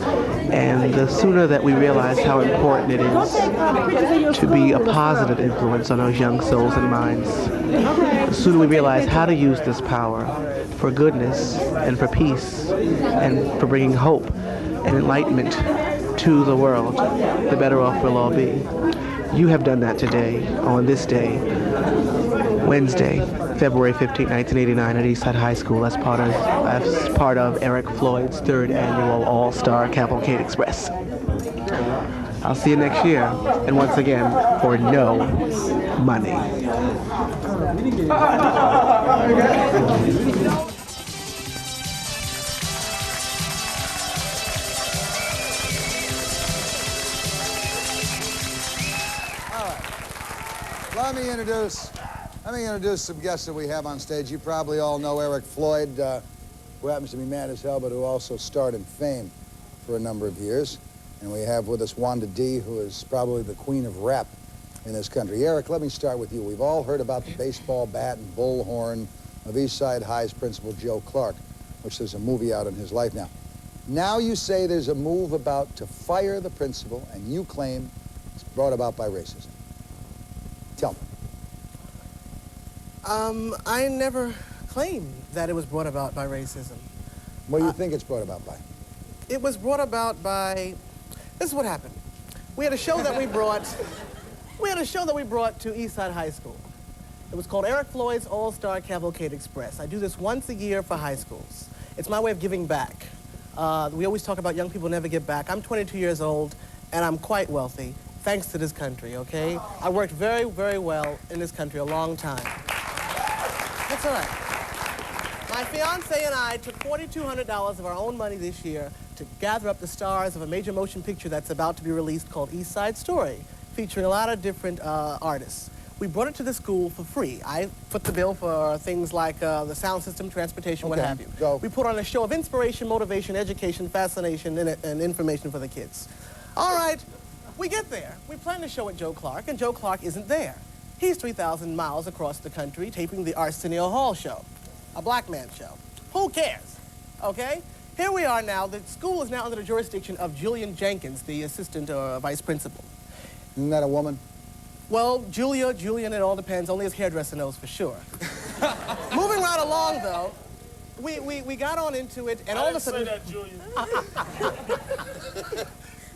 and the sooner that we realize how important it is to be a positive influence on those young souls and minds, the sooner we realize how to use this power for goodness and for peace and for bringing hope and enlightenment to the world, the better off we'll all be. You have done that today, on this day, Wednesday, February 15, 1989 at Eastside High School as part of Eric Floyd's 3rd annual All-Star Cavalcade Express. I'll see you next year, and once again, for no money. Let me introduce some guests that we have on stage. You probably all know Eric Floyd, who happens to be mad as hell, but who also starred in Fame for a number of years. And we have with us Wanda Dee, who is probably the queen of rap in this country. Eric, let me start with you. We've all heard about the baseball bat and bullhorn of Eastside High's principal, Joe Clark, which there's a movie out on his life now. Now you say there's a move about to fire the principal, and you claim it's brought about by racism. Tell me. I never claimed that it was brought about by racism. What do you think it's brought about by? It was brought about by, this is what happened. We had a show that we brought, to Eastside High School. It was called Eric Floyd's All-Star Cavalcade Express. I do this once a year for high schools. It's my way of giving back. We always talk about young people never give back. I'm 22 years old, and I'm quite wealthy, thanks to this country, okay? I worked very, very well in this country a long time. That's all right. My fiance and I took $4,200 of our own money this year to gather up the stars of a major motion picture that's about to be released called East Side Story, featuring a lot of different artists. We brought it to the school for free. I put the bill for things like the sound system, transportation, what have you. Go. We put on a show of inspiration, motivation, education, fascination, and information for the kids. All right, we get there. We plan to show at Joe Clark, and Joe Clark isn't there. He's 3,000 miles across the country taping the Arsenio Hall show, a black man show. Who cares, okay? Here we are now. The school is now under the jurisdiction of Julian Jenkins, the assistant vice principal. Isn't that a woman? Well, Julian, it all depends. Only his hairdresser knows for sure. Moving right along, though, we got on into it, and all of a sudden... Say that, Julian.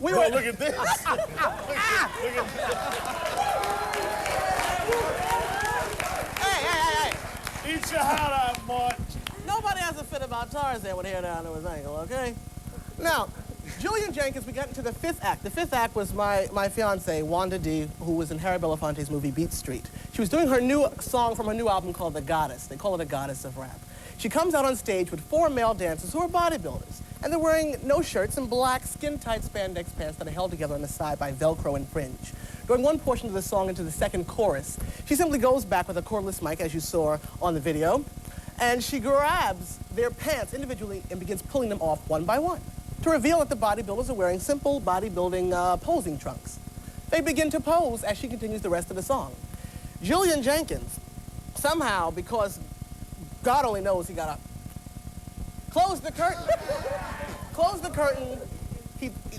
Look at this. Look at Hey. Eat your hat out, Mark. Nobody has a fit about Tarzan with hair down to his ankle, okay? Now, Julian Jenkins, we got into the fifth act. The fifth act was my fiancée, Wanda Dee, who was in Harry Belafonte's movie Beat Street. She was doing her new song from her new album called The Goddess. They call her the Goddess of Rap. She comes out on stage with 4 male dancers who are bodybuilders, and they're wearing no shirts and black skin-tight spandex pants that are held together on the side by Velcro and fringe. During one portion of the song into the second chorus, she simply goes back with a cordless mic, as you saw on the video, and she grabs their pants individually and begins pulling them off one by one to reveal that the bodybuilders are wearing simple bodybuilding posing trunks. They begin to pose as she continues the rest of the song. Julian Jenkins, somehow, because God only knows, he got to close the curtain. Close the curtain.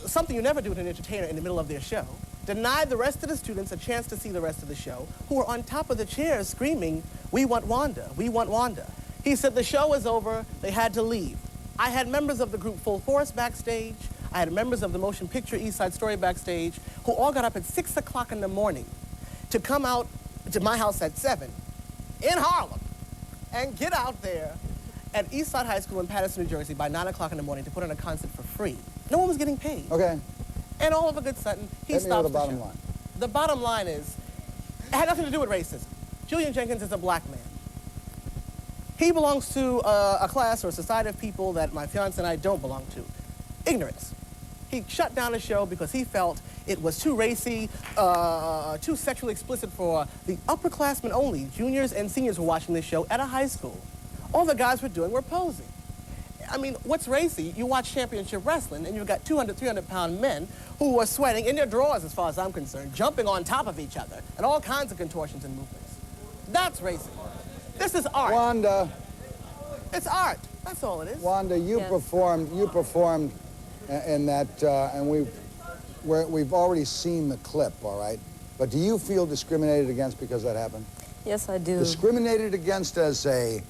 Something you never do with an entertainer in the middle of their show. Denied the rest of the students a chance to see the rest of the show, who were on top of the chairs screaming, "We want Wanda, we want Wanda." He said the show was over, they had to leave. I had members of the group Full Force backstage. I had members of the motion picture Eastside Story backstage, who all got up at 6 o'clock in the morning to come out to my house at 7 in Harlem and get out there at Eastside High School in Patterson, New Jersey by 9 o'clock in the morning to put on a concert for free. No one was getting paid. Okay. And all of a good sudden, he stops the show. Line. The bottom line is, it had nothing to do with racism. Julian Jenkins is a black man. He belongs to a class or a society of people that my fiance and I don't belong to. Ignorance. He shut down the show because he felt it was too racy, too sexually explicit for the upperclassmen only. Juniors and seniors were watching this show at a high school. All the guys were doing were posing. I mean, what's racy? You watch championship wrestling and you've got 200, 300-pound men who are sweating in their drawers, as far as I'm concerned, jumping on top of each other, and all kinds of contortions and movements. That's racy. This is art. Wanda. It's art. That's all it is. Wanda, you performed in that, and we've already seen the clip, all right? But do you feel discriminated against because that happened? Yes, I do. Discriminated against as a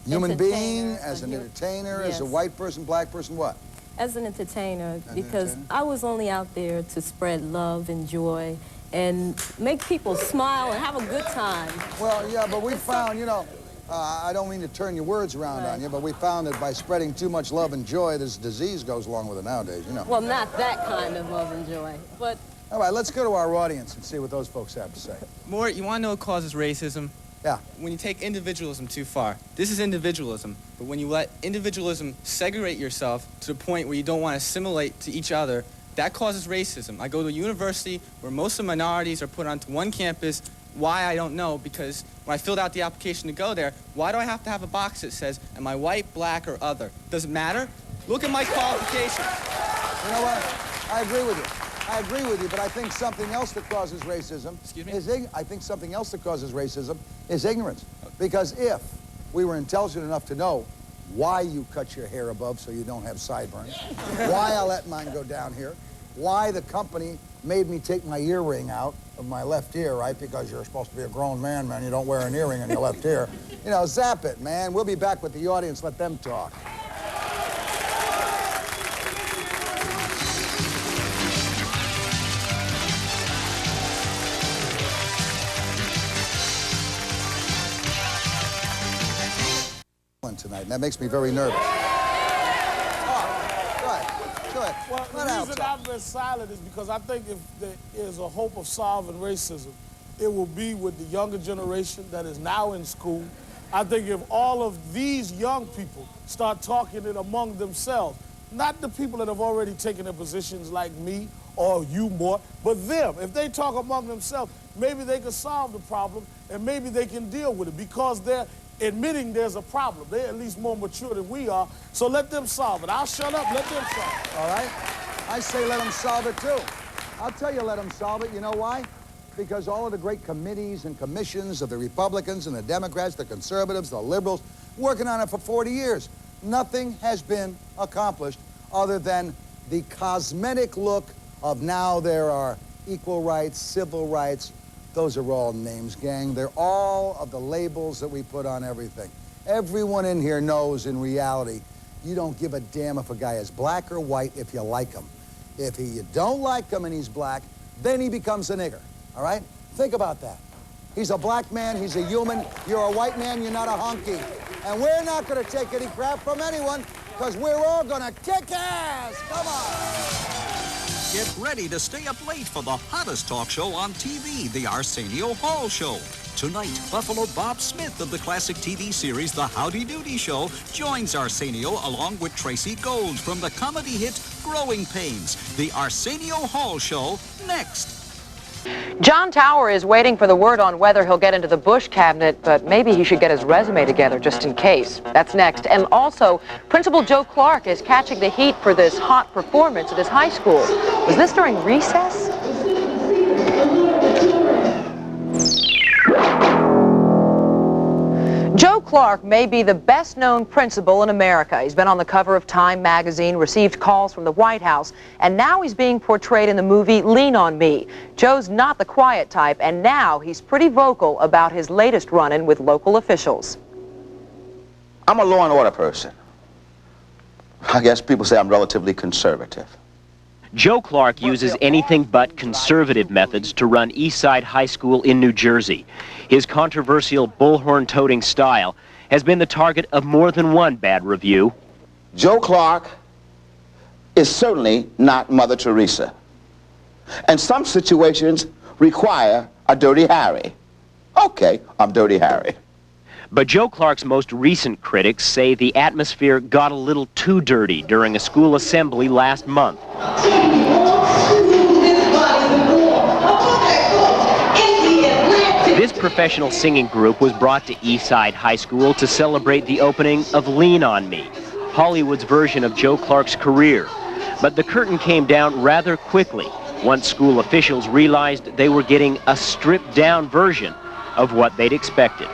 human being, as an entertainer, as a white person, black person, what? As an entertainer, because I was only out there to spread love and joy and make people smile and have a good time. Well, yeah, but we found, you know, I don't mean to turn your words around on you, but we found that by spreading too much love and joy, this disease goes along with it nowadays, you know. Well, not that kind of love and joy, but... All right, let's go to our audience and see what those folks have to say. Mort, you want to know what causes racism? Yeah. When you take individualism too far. This is individualism, but when you let individualism segregate yourself to the point where you don't want to assimilate to each other, that causes racism. I go to a university where most of the minorities are put onto one campus. Why, I don't know, because when I filled out the application to go there, why do I have to have a box that says, am I white, black, or other? Does it matter? Look at my qualifications. You know what? I agree with you. I agree with you, but I think something else that causes racism is ignorance. Because if we were intelligent enough to know why you cut your hair above so you don't have sideburns, why I let mine go down here, why the company made me take my earring out of my left ear, right? Because you're supposed to be a grown man, you don't wear an earring in your left ear. You know, zap it, man. We'll be back with the audience. Let them talk. Tonight, and that makes me very nervous. Go ahead. Well, the reason I've been silent is because I think if there is a hope of solving racism, it will be with the younger generation that is now in school. I think if all of these young people start talking it among themselves, not the people that have already taken their positions like me or you more, but them. If they talk among themselves, maybe they can solve the problem and maybe they can deal with it because they're admitting there's a problem. They're at least more mature than we are, so let them solve it. I'll shut up, let them solve it. All right? I say let them solve it too. I'll tell you let them solve it. You know why? Because all of the great committees and commissions of the Republicans and the Democrats, the conservatives, the liberals, working on it for 40 years. nothing has been accomplished other than the cosmetic look of now there are equal rights, civil rights. Those are all names, gang. They're all of the labels that we put on everything. Everyone in here knows in reality, you don't give a damn if a guy is black or white if you like him. If you don't like him and he's black, then he becomes a nigger, all right? Think about that. He's a black man, he's a human. You're a white man, you're not a honky. And we're not gonna take any crap from anyone because we're all gonna kick ass. Come on. Get ready to stay up late for the hottest talk show on TV, the Arsenio Hall Show. Tonight, Buffalo Bob Smith of the classic TV series The Howdy Doody Show joins Arsenio along with Tracy Gold from the comedy hit Growing Pains. The Arsenio Hall Show next. John Tower is waiting for the word on whether he'll get into the Bush cabinet, but maybe he should get his resume together just in case. That's next. And also, Principal Joe Clark is catching the heat for this hot performance at his high school. Was this during recess? Joe Clark may be the best-known principal in America. He's been on the cover of Time magazine, received calls from the White House, and now he's being portrayed in the movie Lean on Me. Joe's not the quiet type, and now he's pretty vocal about his latest run-in with local officials. I'm a law and order person. I guess people say I'm relatively conservative. Joe Clark uses anything but conservative methods to run Eastside High School in New Jersey. His controversial bullhorn-toting style has been the target of more than one bad review. Joe Clark is certainly not Mother Teresa. And some situations require a Dirty Harry. Okay, I'm Dirty Harry. But Joe Clark's most recent critics say the atmosphere got a little too dirty during a school assembly last month. This professional singing group was brought to Eastside High School to celebrate the opening of Lean on Me, Hollywood's version of Joe Clark's career. But the curtain came down rather quickly once school officials realized they were getting a stripped-down version of what they'd expected.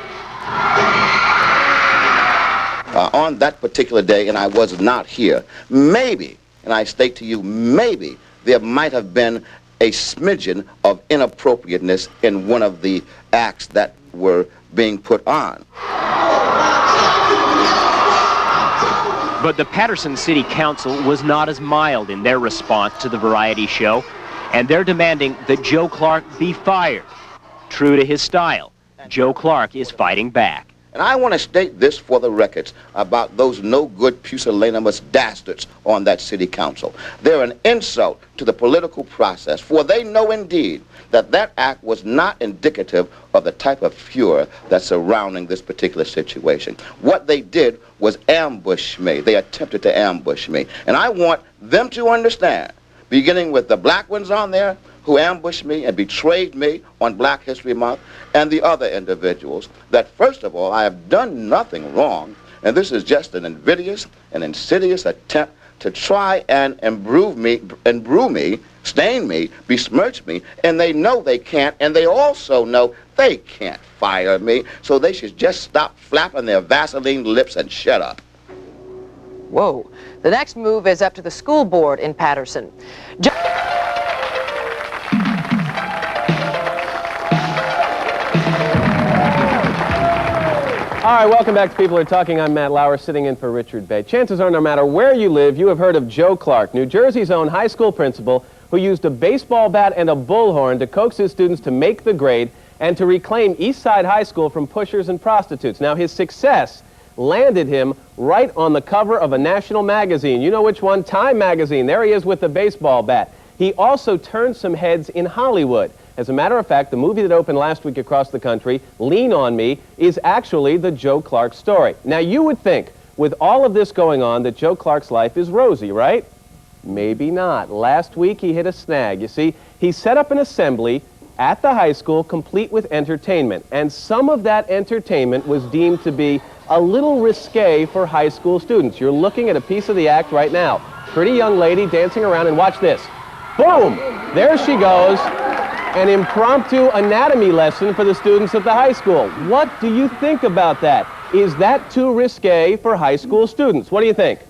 On that particular day, and I was not here, maybe, and I state to you, maybe there might have been a smidgen of inappropriateness in one of the acts that were being put on. But the Patterson City Council was not as mild in their response to the variety show, and they're demanding that Joe Clark be fired. True to his style, Joe Clark is fighting back. And I want to state this for the records about those no-good pusillanimous dastards on that city council. They're an insult to the political process, for they know indeed that that act was not indicative of the type of furor that's surrounding this particular situation. What they did was ambush me. They attempted to ambush me. And I want them to understand, beginning with the black ones on there, who ambushed me and betrayed me on Black History Month, and the other individuals, that first of all, I have done nothing wrong, and this is just an invidious and insidious attempt to try and imbrue me, stain me, besmirch me, and they know they can't, and they also know they can't fire me, so they should just stop flapping their Vaseline lips and shut up. Whoa. The next move is up to the school board in Patterson. All right, welcome back to People Are Talking. I'm Matt Lauer, sitting in for Richard Bay. Chances are, no matter where you live, you have heard of Joe Clark, New Jersey's own high school principal, who used a baseball bat and a bullhorn to coax his students to make the grade and to reclaim Eastside High School from pushers and prostitutes. Now, his success landed him right on the cover of a national magazine. You know which one? Time magazine. There he is with the baseball bat. He also turned some heads in Hollywood. As a matter of fact, the movie that opened last week across the country, Lean on Me, is actually the Joe Clark story. Now, you would think, with all of this going on, that Joe Clark's life is rosy, right? Maybe not. Last week, he hit a snag. You see, he set up an assembly at the high school complete with entertainment, and some of that entertainment was deemed to be a little risque for high school students. You're looking at a piece of the act right now. Pretty young lady dancing around, and watch this. Boom! There she goes. An impromptu anatomy lesson for the students at the high school. What do you think about that? Is that too risque for high school students? What do you think?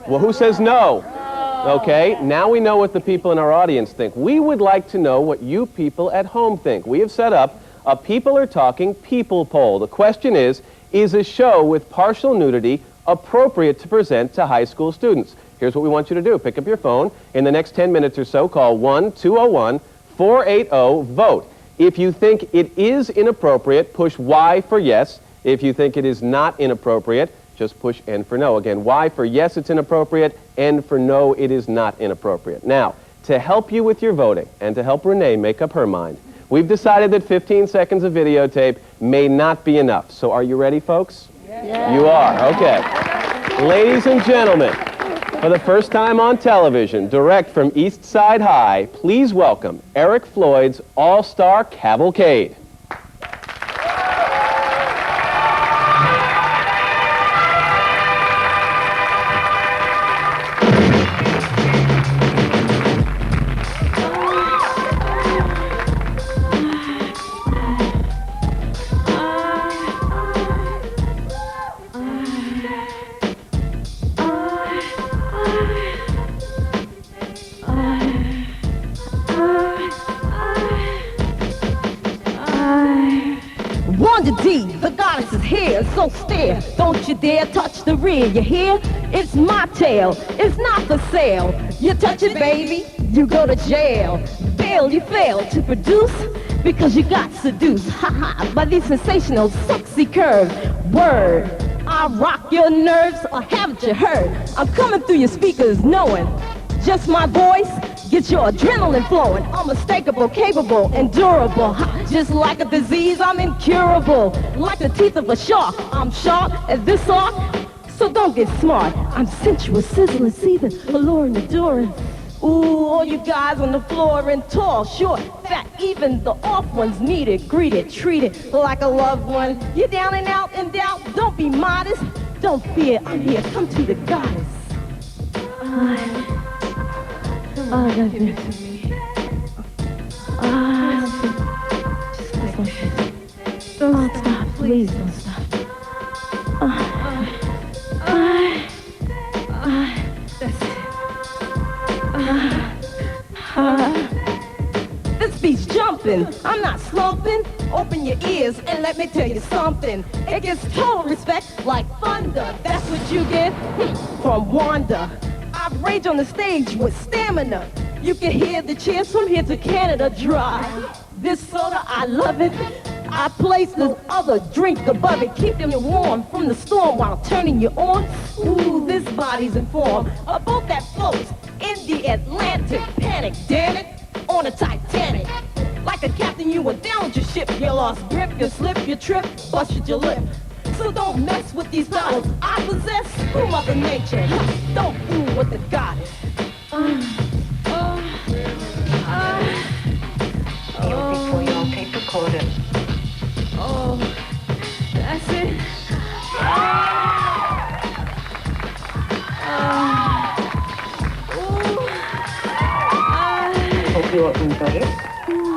Well, who says no? Okay, now we know what the people in our audience think. We would like to know what you people at home think. We have set up a People Are Talking People poll. The question is a show with partial nudity appropriate to present to high school students? Here's what we want you to do. Pick up your phone. In the next 10 minutes or so, call 1-201-480-VOTE. If you think it is inappropriate, push Y for yes. If you think it is not inappropriate, just push N for no. Again, Y for yes, it's inappropriate. N for no, it is not inappropriate. Now, to help you with your voting and to help Renee make up her mind, we've decided that 15 seconds of videotape may not be enough. So are you ready, folks? Yeah. You are, okay. Ladies and gentlemen, for the first time on television, direct from Eastside High, please welcome Eric Floyd's All-Star Cavalcade. Wanda Dee, the goddess is here, so stare. Don't you dare touch the rear, you hear? It's my tale, it's not for sale. You touch it, baby, you go to jail. Bail, you fail to produce because you got seduced, haha, by these sensational, sexy curves. Word, I rock your nerves, or haven't you heard? I'm coming through your speakers knowing just my voice gets your adrenaline flowing. Unmistakable, capable, and durable. Ha, just like a disease, I'm incurable. Like the teeth of a shark, I'm sharp as this arc. So don't get smart. I'm sensuous, sizzling, seething, alluring, adoring. Ooh, all you guys on the floor and tall, short, fat, even the off ones need it, greeted, treated like a loved one. You're down and out and doubt, don't be modest. Don't fear, I'm here, come to the goddess. Oh, give it to me. Just don't stop, please don't stop. That's it. This beat's jumping, I'm not slumping. Open your ears and let me tell you something. It gets total respect like thunder. That's what you get from Wanda. I rage on the stage with stamina. You can hear the cheers from here to Canada Dry. This soda, I love it. I place this other drink above it, keeping you warm from the storm while turning you on. Ooh, this body's informed. A boat that floats in the Atlantic. Panic, damn it, on a Titanic. Like a captain, you were down with your ship. You lost grip, you slip, you trip, busted your lip. So don't mess with these dollars I possess. Who Mother Nature? Don't fool with the goddess. Before your tape recorder. Oh, that's it. Hope you enjoy it.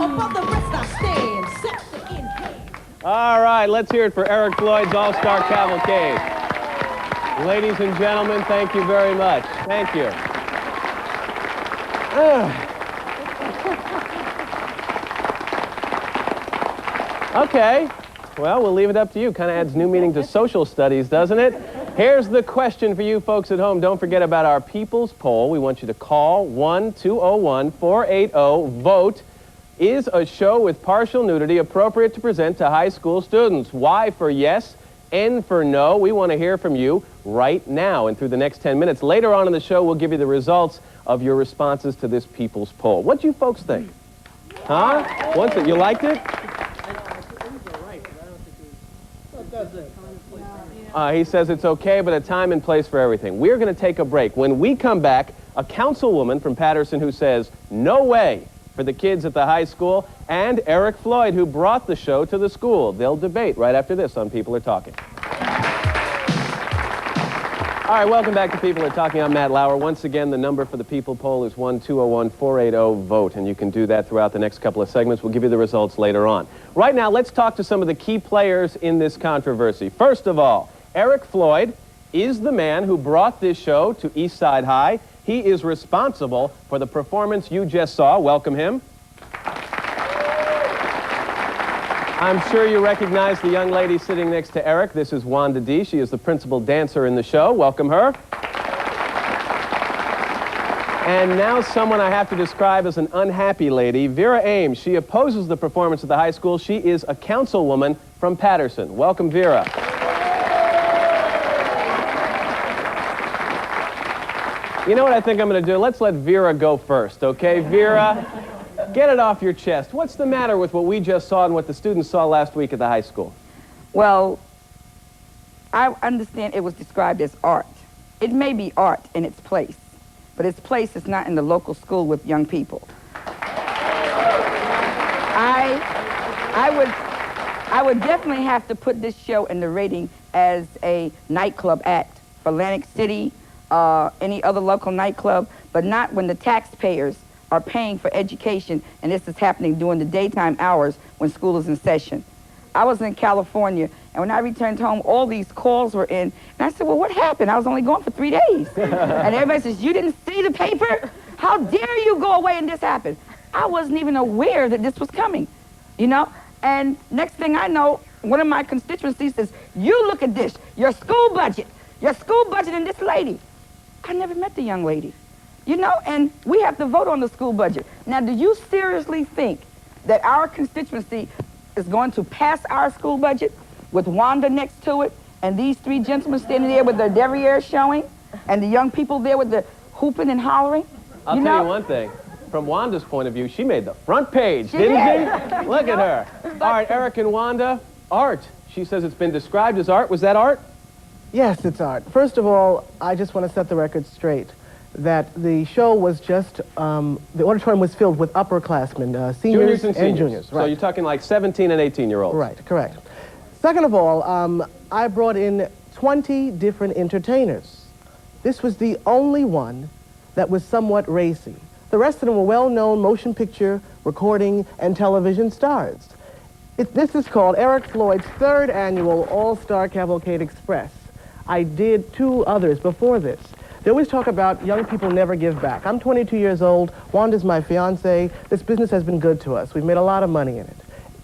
Above the rest I stand, scepter in hand. All right, let's hear it for Eric Floyd's All-Star Cavalcade. Ladies and gentlemen, thank you very much. Thank you. Okay, well, we'll leave it up to you. Kind of adds new meaning to social studies, doesn't it? Here's the question for you folks at home. Don't forget about our People's Poll. We want you to call 1-201-480-VOTE. Is a show with partial nudity appropriate to present to high school students? Y for yes, N for no. We want to hear from you right now and through the next 10 minutes. Later on in the show, we'll give you the results of your responses to this People's Poll. What do you folks think? Huh? What's it? You liked it? He says it's okay, but a time and place for everything. We're going to take a break. When we come back, a councilwoman from Patterson who says, no way for the kids at the high school, and Eric Floyd, who brought the show to the school. They'll debate right after this on People Are Talking. All right, welcome back to People Are Talking. I'm Matt Lauer. Once again, the number for the People poll is 1-201-480-VOTE, and you can do that throughout the next couple of segments. We'll give you the results later on. Right now, let's talk to some of the key players in this controversy. First of all, Eric Floyd is the man who brought this show to Eastside High. He is responsible for the performance you just saw. Welcome him. I'm sure you recognize the young lady sitting next to Eric. This is Wanda Dee. She is the principal dancer in the show. Welcome her. And now someone I have to describe as an unhappy lady, Vera Ames. She opposes the performance at the high school. She is a councilwoman from Patterson. Welcome, Vera. You know what I think I'm going to do? Let's let Vera go first, okay? Vera, get it off your chest. What's the matter with what we just saw and what the students saw last week at the high school? Well, I understand it was described as art. It may be art in its place, but its place is not in the local school with young people. I would definitely have to put this show in the rating as a nightclub act for Atlantic City, any other local nightclub, but not when the taxpayers are paying for education, and this is happening during the daytime hours when school is in session. I was in California, and when I returned home, all these calls were in, and I said, well, what happened? I was only gone for 3 days. And everybody says, you didn't see the paper? How dare you go away and this happened? I wasn't even aware that this was coming, you know? And next thing I know, one of my constituencies says, you look at this, your school budget and this lady. I never met the young lady. You know, and we have to vote on the school budget. Now, do you seriously think that our constituency is going to pass our school budget with Wanda next to it and these three gentlemen standing there with their derriere showing and the young people there with the hooping and hollering? I'll tell you one thing. From Wanda's point of view, she made the front page, didn't she? Look at her. All right, Eric and Wanda, art. She says it's been described as art. Was that art? Yes, it's art. First of all, I just want to set the record straight that the show was just, the auditorium was filled with upperclassmen, seniors and juniors. Right. So you're talking like 17 and 18-year-olds. Right, correct. Second of all, I brought in 20 different entertainers. This was the only one that was somewhat racy. The rest of them were well-known motion picture, recording, and television stars. This is called Eric Floyd's third annual All-Star Cavalcade Express. I did 2 others before this. They always talk about young people never give back. I'm 22 years old. Wanda's my fiance. This business has been good to us. We've made a lot of money in it.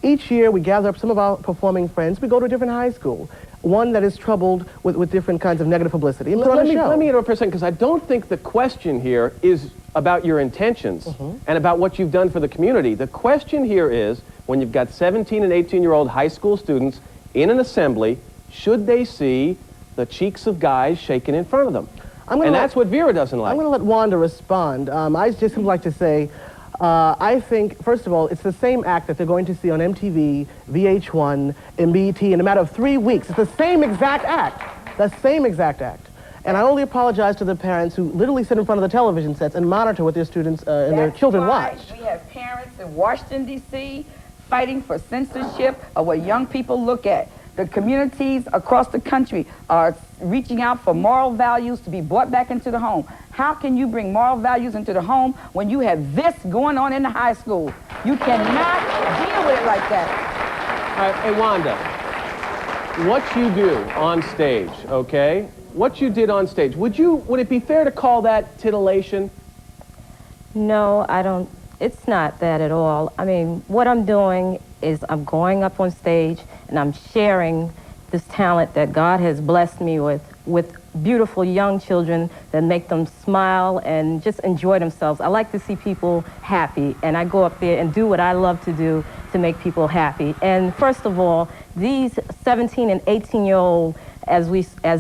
Each year, we gather up some of our performing friends. We go to a different high school, one that is troubled with different kinds of negative publicity. And let me interrupt for a second, because I don't think the question here is about your intentions and about what you've done for the community. The question here is, when you've got 17 and 18-year-old high school students in an assembly, should they see the cheeks of guys shaking in front of them? And that's what Vera doesn't like. I'm going to let Wanda respond. I just would like to say, I think, first of all, it's the same act that they're going to see on MTV, VH1, and BET in a matter of 3 weeks. It's the same exact act. The same exact act. And I only apologize to the parents who literally sit in front of the television sets and monitor what their students and their children watch. We have parents in Washington, D.C. fighting for censorship of what young people look at. The communities across the country are reaching out for moral values to be brought back into the home. How can you bring moral values into the home when you have this going on in the high school? You cannot deal with it like that. All right, hey, Wanda, what you do on stage, okay? What you did on stage, would it be fair to call that titillation? No, I don't. It's not that at all. I mean, what I'm doing is I'm going up on stage and I'm sharing this talent that God has blessed me with beautiful young children that make them smile and just enjoy themselves. I like to see people happy, and I go up there and do what I love to do to make people happy. And first of all, these 17 and 18-year-old, as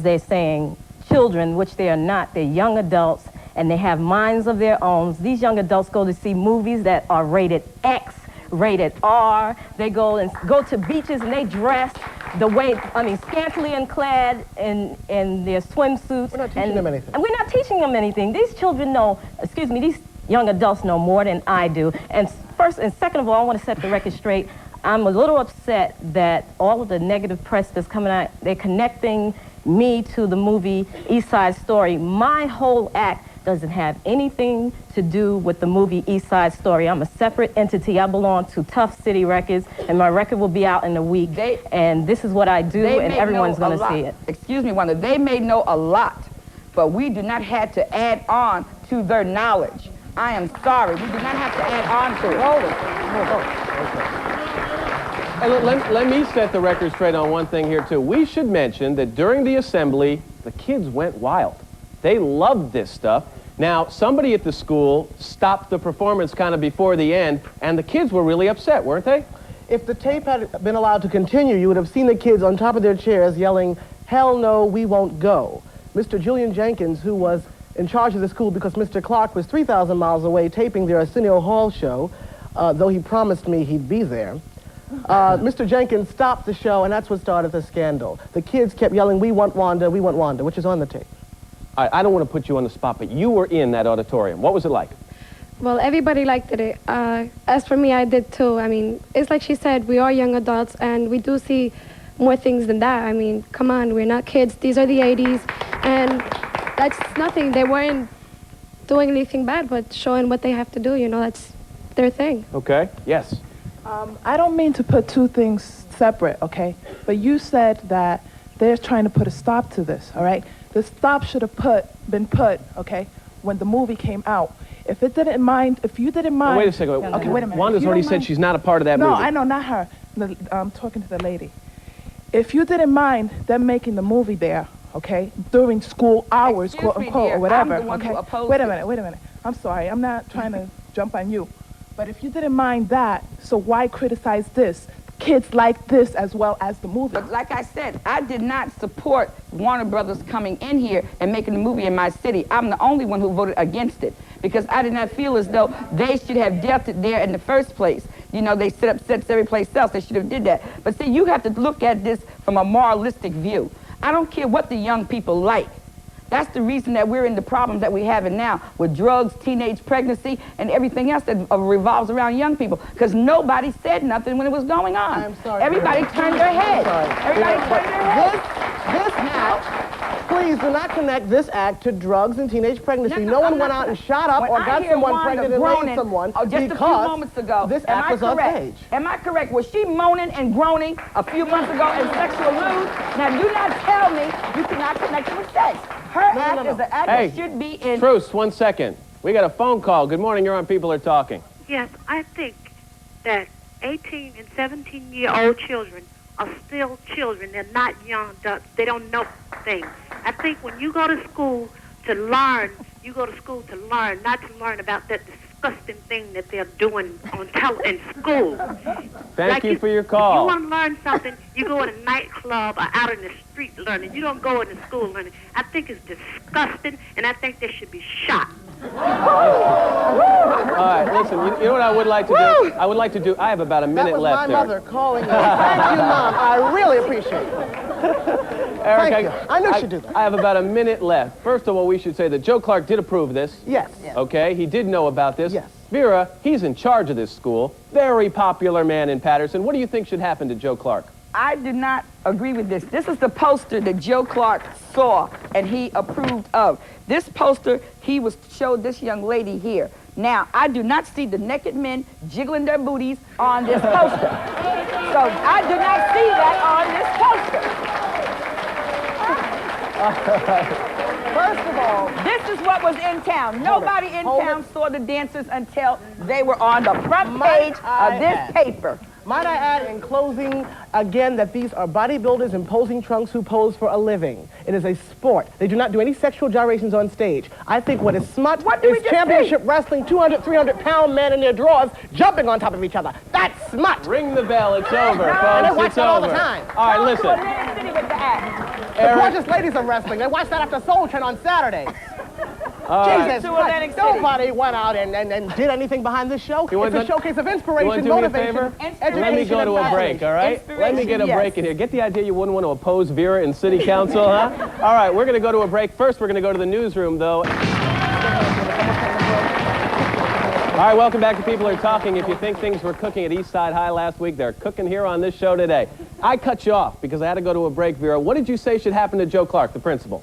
they're saying, children, which they are not, they're young adults, and they have minds of their own. These young adults go to see movies that are rated X, rated R. They go to beaches and they dress the way, I mean, scantily and clad in their swimsuits. We're not teaching them anything. And we're not teaching them anything. These children know, excuse me, these young adults know more than I do. And first and second of all, I want to set the record straight. I'm a little upset that all of the negative press that's coming out, they're connecting me to the movie Eastside Story. My whole act doesn't have anything to do with the movie Eastside Story. I'm a separate entity. I belong to Tough City Records, and my record will be out in a week. And this is what I do, and everyone's going to see it. Excuse me, Wanda. They may know a lot, but we do not have to add on to their knowledge. I am sorry. We do not have to add on to it. Hold it. And let me set the record straight on one thing here, too. We should mention that during the assembly, the kids went wild. They loved this stuff. Now, somebody at the school stopped the performance kind of before the end, and the kids were really upset, weren't they? If the tape had been allowed to continue, you would have seen the kids on top of their chairs yelling, "Hell no, we won't go." Mr. Julian Jenkins, who was in charge of the school because Mr. Clark was 3,000 miles away taping their Arsenio Hall show, though he promised me he'd be there, Mr. Jenkins stopped the show, and that's what started the scandal. The kids kept yelling, "We want Wanda, which is on the tape. I don't want to put you on the spot, but you were in that auditorium. What was it like? Well, everybody liked it. As for me, I did too. I mean, it's like she said, we are young adults, and we do see more things than that. I mean, come on, we're not kids. These are the 80s, and that's nothing. They weren't doing anything bad, but showing what they have to do, you know, that's their thing. Okay, yes. I don't mean to put two things separate, okay? But you said that they're trying to put a stop to this, all right? The stop should have been put, okay, when the movie came out. If you didn't mind... Oh, wait a second. Okay, wait a minute. Wanda's already said she's not a part of that movie. No, I know, not her. I'm talking to the lady. If you didn't mind them making the movie there, okay, during school hours, quote unquote, or whatever, okay? Wait a minute. I'm sorry, I'm not trying to jump on you. But if you didn't mind that, so why criticize this? Kids like this as well as the movie. But like I said, I did not support Warner Brothers coming in here and making a movie in my city. I'm the only one who voted against it because I did not feel as though they should have dealt it there in the first place. You know, they set up sets every place else. They should have did that. But see, you have to look at this from a moralistic view. I don't care what the young people like. That's the reason that we're in the problems that we have now with drugs, teenage pregnancy, and everything else that revolves around young people. Because nobody said nothing when it was going on. I'm sorry. Everybody turned their head. Everybody turned their head. This act, please do not connect this act to drugs and teenage pregnancy. No one went out and shot up or got someone pregnant and raped someone just a few moments ago. This act was on stage. Am I correct? Was she moaning and groaning a few months ago in sexual nude? Now, do not tell me you cannot connect it with sex. Her act is the act that should be in... Truce, 1 second. We got a phone call. Good morning, you're on People Are Talking. Yes, I think that 18 and 17-year-old children are still children. They're not young adults. They don't know things. I think when you go to school to learn, you go to school to learn, not to learn about that disgusting thing that they're doing in school. Thank you for your call. If you want to learn something, you go in a nightclub or out in the street learning. You don't go into school learning. I think it's disgusting, and I think they should be shot. All right, listen, you know what I would like to do? I have about a minute left. That was my mother calling me. Thank you, Mom. I really appreciate it. Eric, Thank you. I knew she'd do that. I have about a minute left. First of all, we should say that Joe Clark did approve this. Yes. Okay, he did know about this. Yes. Vera, he's in charge of this school. Very popular man in Patterson. What do you think should happen to Joe Clark? I do not agree with this. This is the poster that Joe Clark saw and he approved of. This poster, he showed this young lady here. Now, I do not see the naked men jiggling their booties on this poster. So I do not see that on this poster. First of all, this is what was in town. Nobody in town saw the dancers until they were on the front page of this paper. Might I add in closing, again, that these are bodybuilders in posing trunks who pose for a living. It is a sport. They do not do any sexual gyrations on stage. I think what is smut is championship wrestling 200, 300-pound men in their drawers jumping on top of each other. That's smut. Ring the bell. It's over, folks. And I watch that all the over. time. All right, listen. The gorgeous ladies of wrestling. They watch that after Soul Train on Saturdays. Jesus Christ, nobody went out and did anything behind this show. It's a showcase of inspiration, motivation, education, Let me go to a break, all right? Let me get a break in here. Get the idea you wouldn't want to oppose Vera in city council, huh? All right, we're going to go to a break. First, we're going to go to the newsroom, though. All right, welcome back to People Are Talking. If you think things were cooking at Eastside High last week, they're cooking here on this show today. I cut you off because I had to go to a break, Vera. What did you say should happen to Joe Clark, the principal?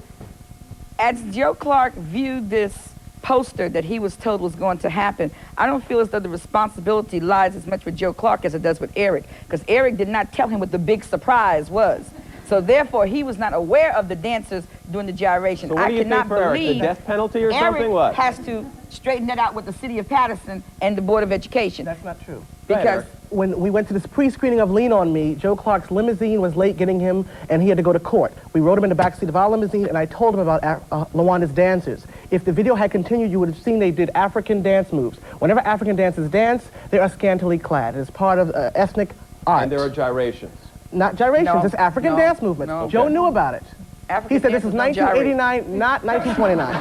As Joe Clark viewed this poster that he was told was going to happen, I don't feel as though the responsibility lies as much with Joe Clark as it does with Eric, because Eric did not tell him what the big surprise was. So therefore, he was not aware of the dancers doing the gyration. So what do you think for Eric? The death penalty or something? What? Eric has to straighten that out with the city of Patterson and the Board of Education. That's not true. Because when we went to this pre-screening of Lean On Me, Joe Clark's limousine was late getting him, and he had to go to court. We rode him in the backseat of our limousine, and I told him about LaWanda's dancers. If the video had continued, you would have seen they did African dance moves. Whenever African dancers dance, they are scantily clad. It is part of ethnic art. And there are gyrations. Not gyrations, No, it's African dance movement. no. Joe Okay. knew about it. African He said this is dancers don't 1989, not 1929.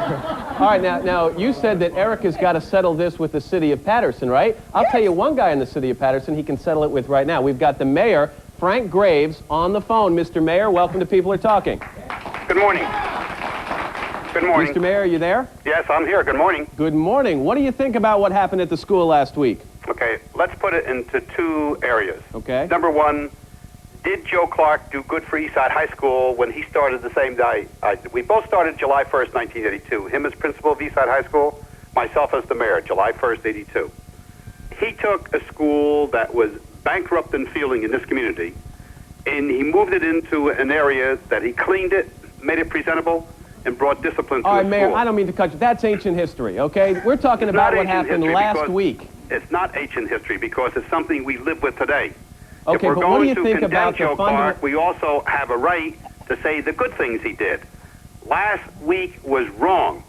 All right, now you said that Eric has got to settle this with the city of Patterson, right? I'll tell you one guy in the city of Patterson he can settle it with right now. We've got the mayor, Frank Graves, on the phone. Mr. Mayor, welcome to People Are Talking. Good morning. Good morning. Mr. Mayor, are you there? Yes, I'm here. Good morning. Good morning. What do you think about what happened at the school last week? Okay, let's put it into two areas. Okay. Number one, did Joe Clark do good for Eastside High School when he started the same day? We both started July 1st, 1982. Him as principal of Eastside High School, myself as the mayor, July 1st, 82. He took a school that was bankrupt in feeling in this community, and he moved it into an area that he cleaned it, made it presentable, and brought discipline to All the right, Mayor, school. I don't mean to cut you. That's ancient history, okay? We're talking about what happened last week. It's not ancient history because it's something we live with today. Okay, If we're but what do going you to think condemn about the Joe Clark, fundamental... we also have a right to say the good things he did. Last week was wrong.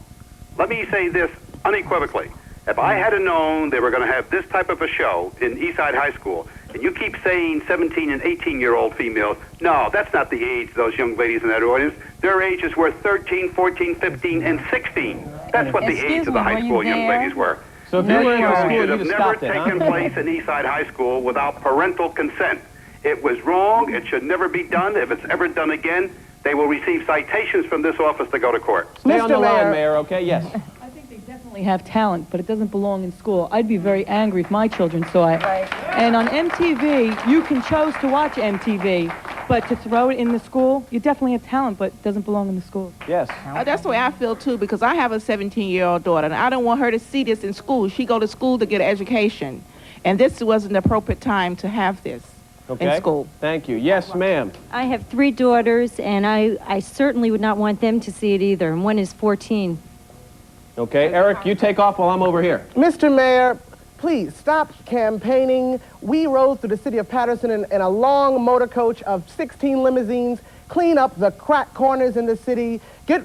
Let me say this unequivocally. If I had known they were going to have this type of a show in Eastside High School, and you keep saying 17 and 18-year-old females, no, that's not the age of those young ladies in that audience. Their ages were 13, 14, 15, and 16. That's what the age of the high school young ladies were. So if you were in the school, should you'd have have never stopped it, taken huh? place in Eastside High School without parental consent. It was wrong. It should never be done. If it's ever done again, they will receive citations from this office to go to court. Stay on the line, Mayor, okay? Yes. Definitely have talent, but it doesn't belong in school. I'd be very angry if my children saw it. And on MTV, you can choose to watch MTV, but to throw it in the school, you definitely have talent, but it doesn't belong in the school. Yes. That's the way I feel too, because I have a 17-year-old daughter, and I don't want her to see this in school. She go to school to get an education, and this wasn't the appropriate time to have this in school. Thank you. Yes, ma'am. I have 3 daughters, and I certainly would not want them to see it either, and one is 14. Okay, Eric, you take off while I'm over here. Mr. Mayor, please stop campaigning. We rode through the city of Patterson in a long motor coach of 16 limousines, clean up the crack corners in the city,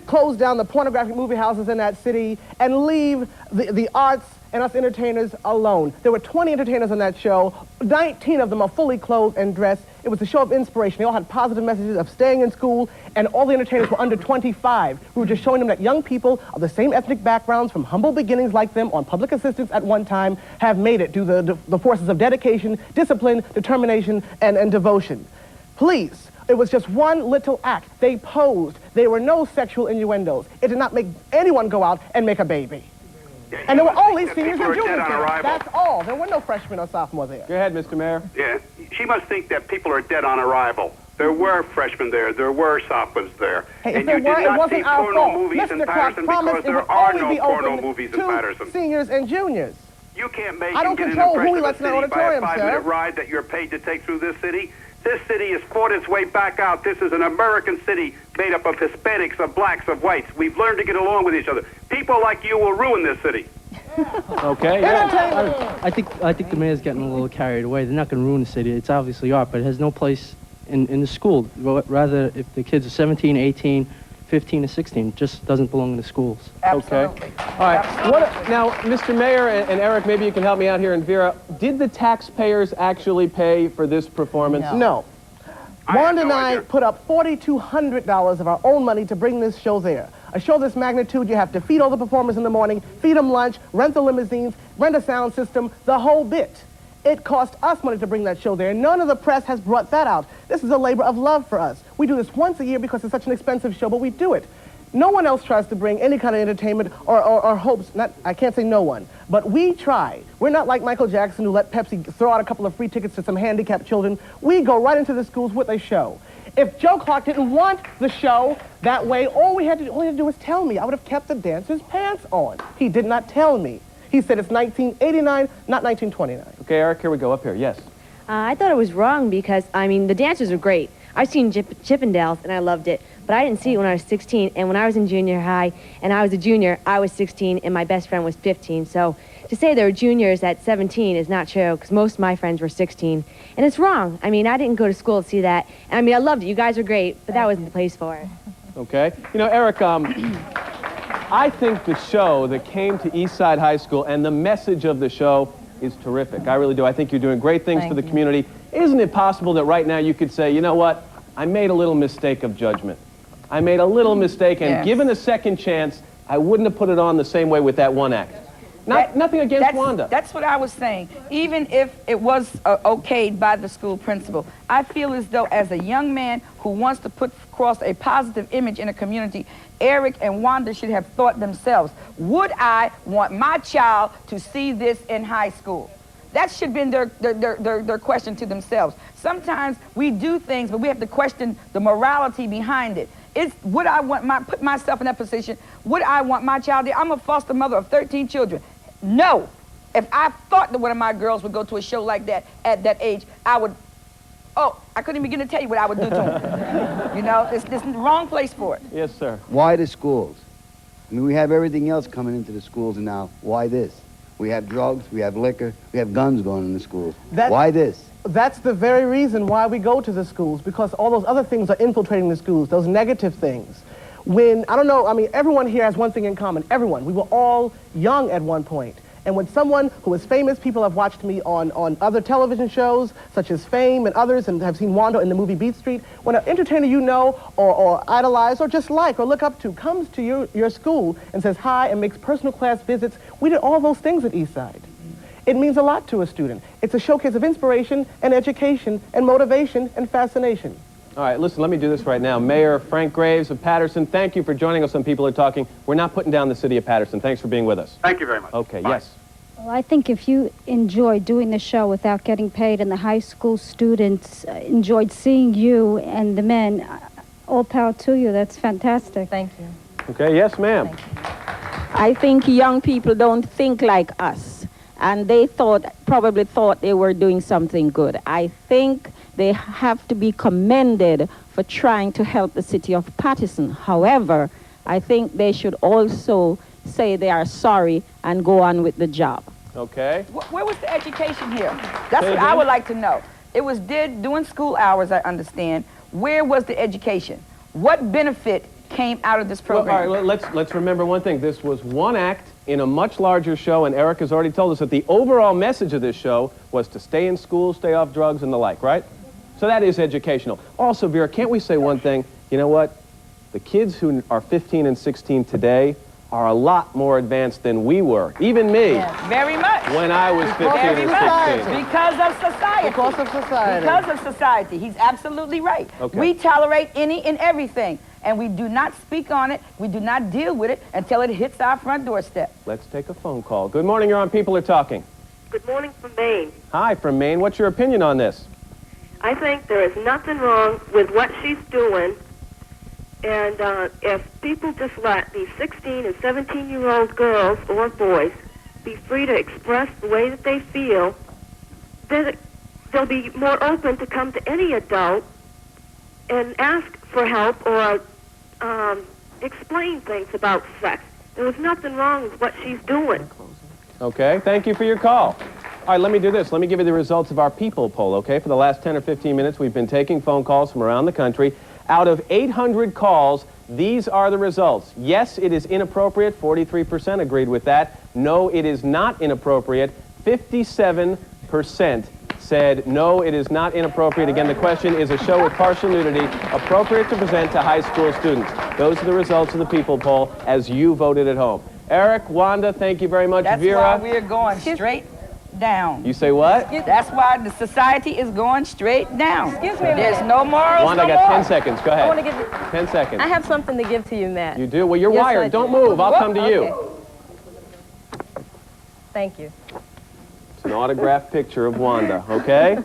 close down the pornographic movie houses in that city, and leave the arts and us entertainers alone. There were 20 entertainers on that show. 19 of them are fully clothed and dressed. It was a show of inspiration. They all had positive messages of staying in school, and all the entertainers were under 25. We were just showing them that young people of the same ethnic backgrounds from humble beginnings like them on public assistance at one time have made it through the forces of dedication, discipline, determination, and devotion. Please. It was just one little act. They posed. There were no sexual innuendos. It did not make anyone go out and make a baby. And there were only seniors and juniors there. That's all. There were no freshmen or sophomores there. Go ahead, Mr. Mayor. Yeah, she must think that people are dead on arrival. There were freshmen there. There were sophomores there. Hey, and if you there were, did it not wasn't see our porno fault. movies Mr. in Clark Patterson promised because it would there are only no be porno open movies in to Patterson. seniors and juniors. You can't make I don't and get an control who impression he of lets the in the city by a auditorium, 5-minute sir. ride that you're paid to take through this city. This city has fought its way back out. This is an American city made up of Hispanics, of blacks, of whites. We've learned to get along with each other. People like you will ruin this city. Okay. I think the mayor's getting a little carried away. They're not going to ruin the city. It's obviously art, but it has no place in the school. Rather, if the kids are 17, 18, 15, or 16, it just doesn't belong in the schools. Absolutely. Okay. All right. Now, Mr. Mayor and Eric, maybe you can help me out here, and Vera, did the taxpayers actually pay for this performance? No. Wanda and I put up $4,200 of our own money to bring this show there. A show this magnitude, you have to feed all the performers in the morning, feed them lunch, rent the limousines, rent a sound system, the whole bit. It cost us money to bring that show there. None of the press has brought that out. This is a labor of love for us. We do this once a year because it's such an expensive show, but we do it. No one else tries to bring any kind of entertainment or hopes. I can't say no one, but we try. We're not like Michael Jackson who let Pepsi throw out a couple of free tickets to some handicapped children. We go right into the schools with a show. If Joe Clark didn't want the show that way, all he had to do was tell me. I would have kept the dancers' pants on. He did not tell me. He said it's 1989, not 1929. Okay, Eric, here we go. Up here, yes. I thought it was wrong because, I mean, the dancers are great. I've seen Chippendales, and I loved it. But I didn't see it when I was 16, and when I was in junior high, and I was a junior, I was 16, and my best friend was 15. So to say there were juniors at 17 is not true, because most of my friends were 16. And it's wrong. I mean, I didn't go to school to see that. And I mean, I loved it. You guys are great, but that wasn't the place for it. Okay. You know, Eric, I think the show that came to Eastside High School and the message of the show is terrific. I really do. I think you're doing great things for the community. Isn't it possible that right now you could say, you know what, I made a little mistake of judgment. I made a little mistake, and given a second chance, I wouldn't have put it on the same way with that one act. Nothing against Wanda. That's what I was saying. Even if it was okayed by the school principal, I feel as though as a young man who wants to put across a positive image in a community, Eric and Wanda should have thought themselves, would I want my child to see this in high school? That should have been their question to themselves. Sometimes we do things, but we have to question the morality behind it. Would I want put myself in that position? Would I want my child there? I'm a foster mother of 13 children. No. If I thought that one of my girls would go to a show like that at that age, I would, I couldn't even begin to tell you what I would do to them. You know, it's the wrong place for it. Yes, sir. Why the schools? I mean, we have everything else coming into the schools, and now, why this? We have drugs, we have liquor, we have guns going in the schools. Why this? That's the very reason why we go to the schools, because all those other things are infiltrating the schools, those negative things. When, I don't know, I mean, everyone here has one thing in common. Everyone. We were all young at one point. And when someone who is famous, people have watched me on other television shows, such as Fame and others, and have seen Wanda in the movie Beat Street. When an entertainer you know, or idolize, or just like, or look up to, comes to your school and says hi and makes personal class visits, we did all those things at Eastside. It means a lot to a student. It's a showcase of inspiration and education and motivation and fascination. All right, listen, let me do this right now. Mayor Frank Graves of Patterson, thank you for joining us on People Are Talking. We're not putting down the city of Patterson. Thanks for being with us. Thank you very much. Okay, Bye. yes. Well, I think if you enjoy doing the show without getting paid, and the high school students enjoyed seeing you and the men, all power to you. That's fantastic. Thank you. Okay, yes, ma'am. I think young people don't think like us, and they probably thought they were doing something good. I think they have to be commended for trying to help the city of Patterson. However, I think they should also say they are sorry and go on with the job. Okay. Where was the education here? That's what I would like to know. It was during school hours, I understand. Where was the education? What benefit came out of this program? Well, all right, let's remember one thing. This was one act in a much larger show, and Eric has already told us that the overall message of this show was to stay in school, stay off drugs, and the like, right? So that is educational. Also, Vera, can't we say one thing? You know what? The kids who are 15 and 16 today are a lot more advanced than we were, even me. Yes. Very much. When I was 15 and 16. Because of society. Because of society. Because of society. He's absolutely right. Okay. We tolerate any and everything, and we do not speak on it, we do not deal with it until it hits our front doorstep. Let's take a phone call. Good morning, you're on People Are Talking. Good morning from Maine. Hi, from Maine. What's your opinion on this? I think there is nothing wrong with what she's doing. And if people just let these 16 and 17-year-old girls or boys be free to express the way that they feel, then they'll be more open to come to any adult and ask for help or explain things about sex. There was nothing wrong with what she's doing. Okay, thank you for your call. All right, let me do this. Let me give you the results of our People poll, okay? For the last 10 or 15 minutes, we've been taking phone calls from around the country. Out of 800 calls, these are the results. Yes, it is inappropriate. 43% agreed with that. No, it is not inappropriate. 57% said no, it is not inappropriate. Again, the question is a show with partial nudity appropriate to present to high school students. Those are the results of the People poll as you voted at home. Eric, Wanda, thank you very much. That's Vera. why we're going straight down. You say what? That's why the society is going straight down. Excuse me a There's minute. no morals, Wanda, no I got 10 more. seconds. Go I want ahead. to give you... 10 seconds. I have something to give to you, Matt. You do? Well, you're Yes, I wired. Don't do. move. I'll come to you. Okay. Thank you. It's an autographed picture of Wanda, okay?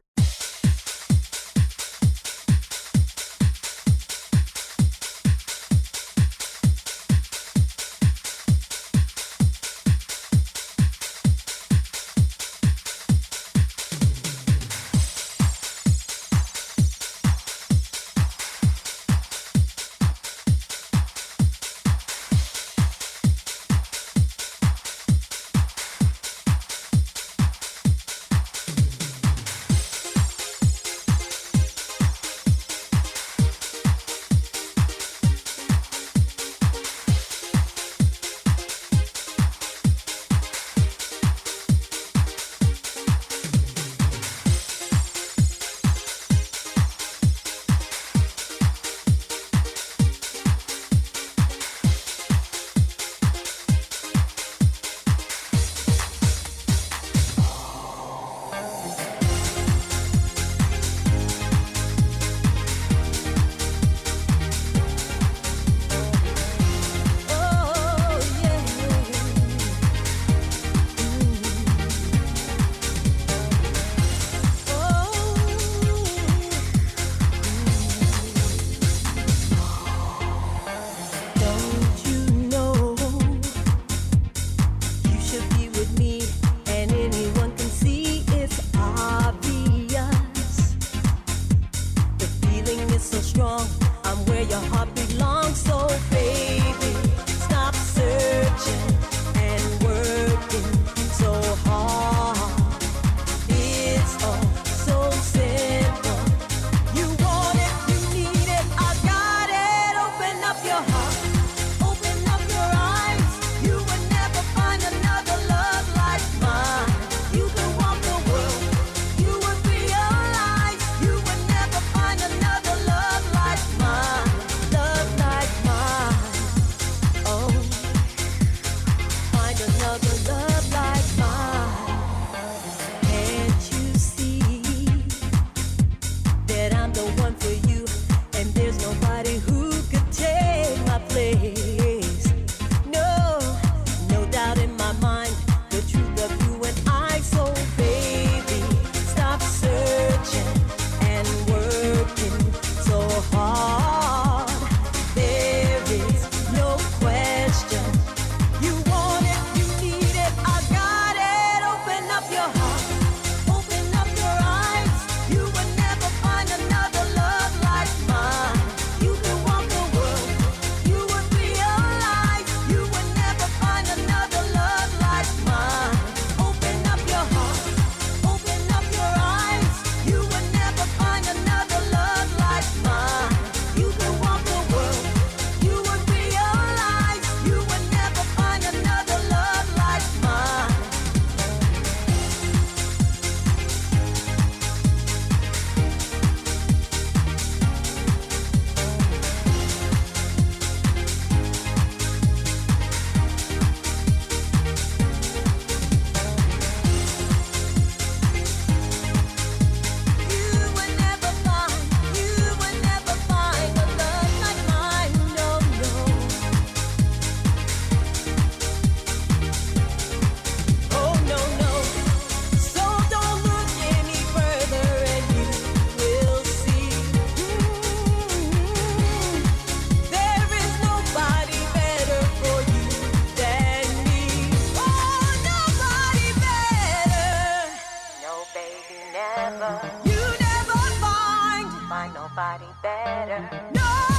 You never find nobody better. No.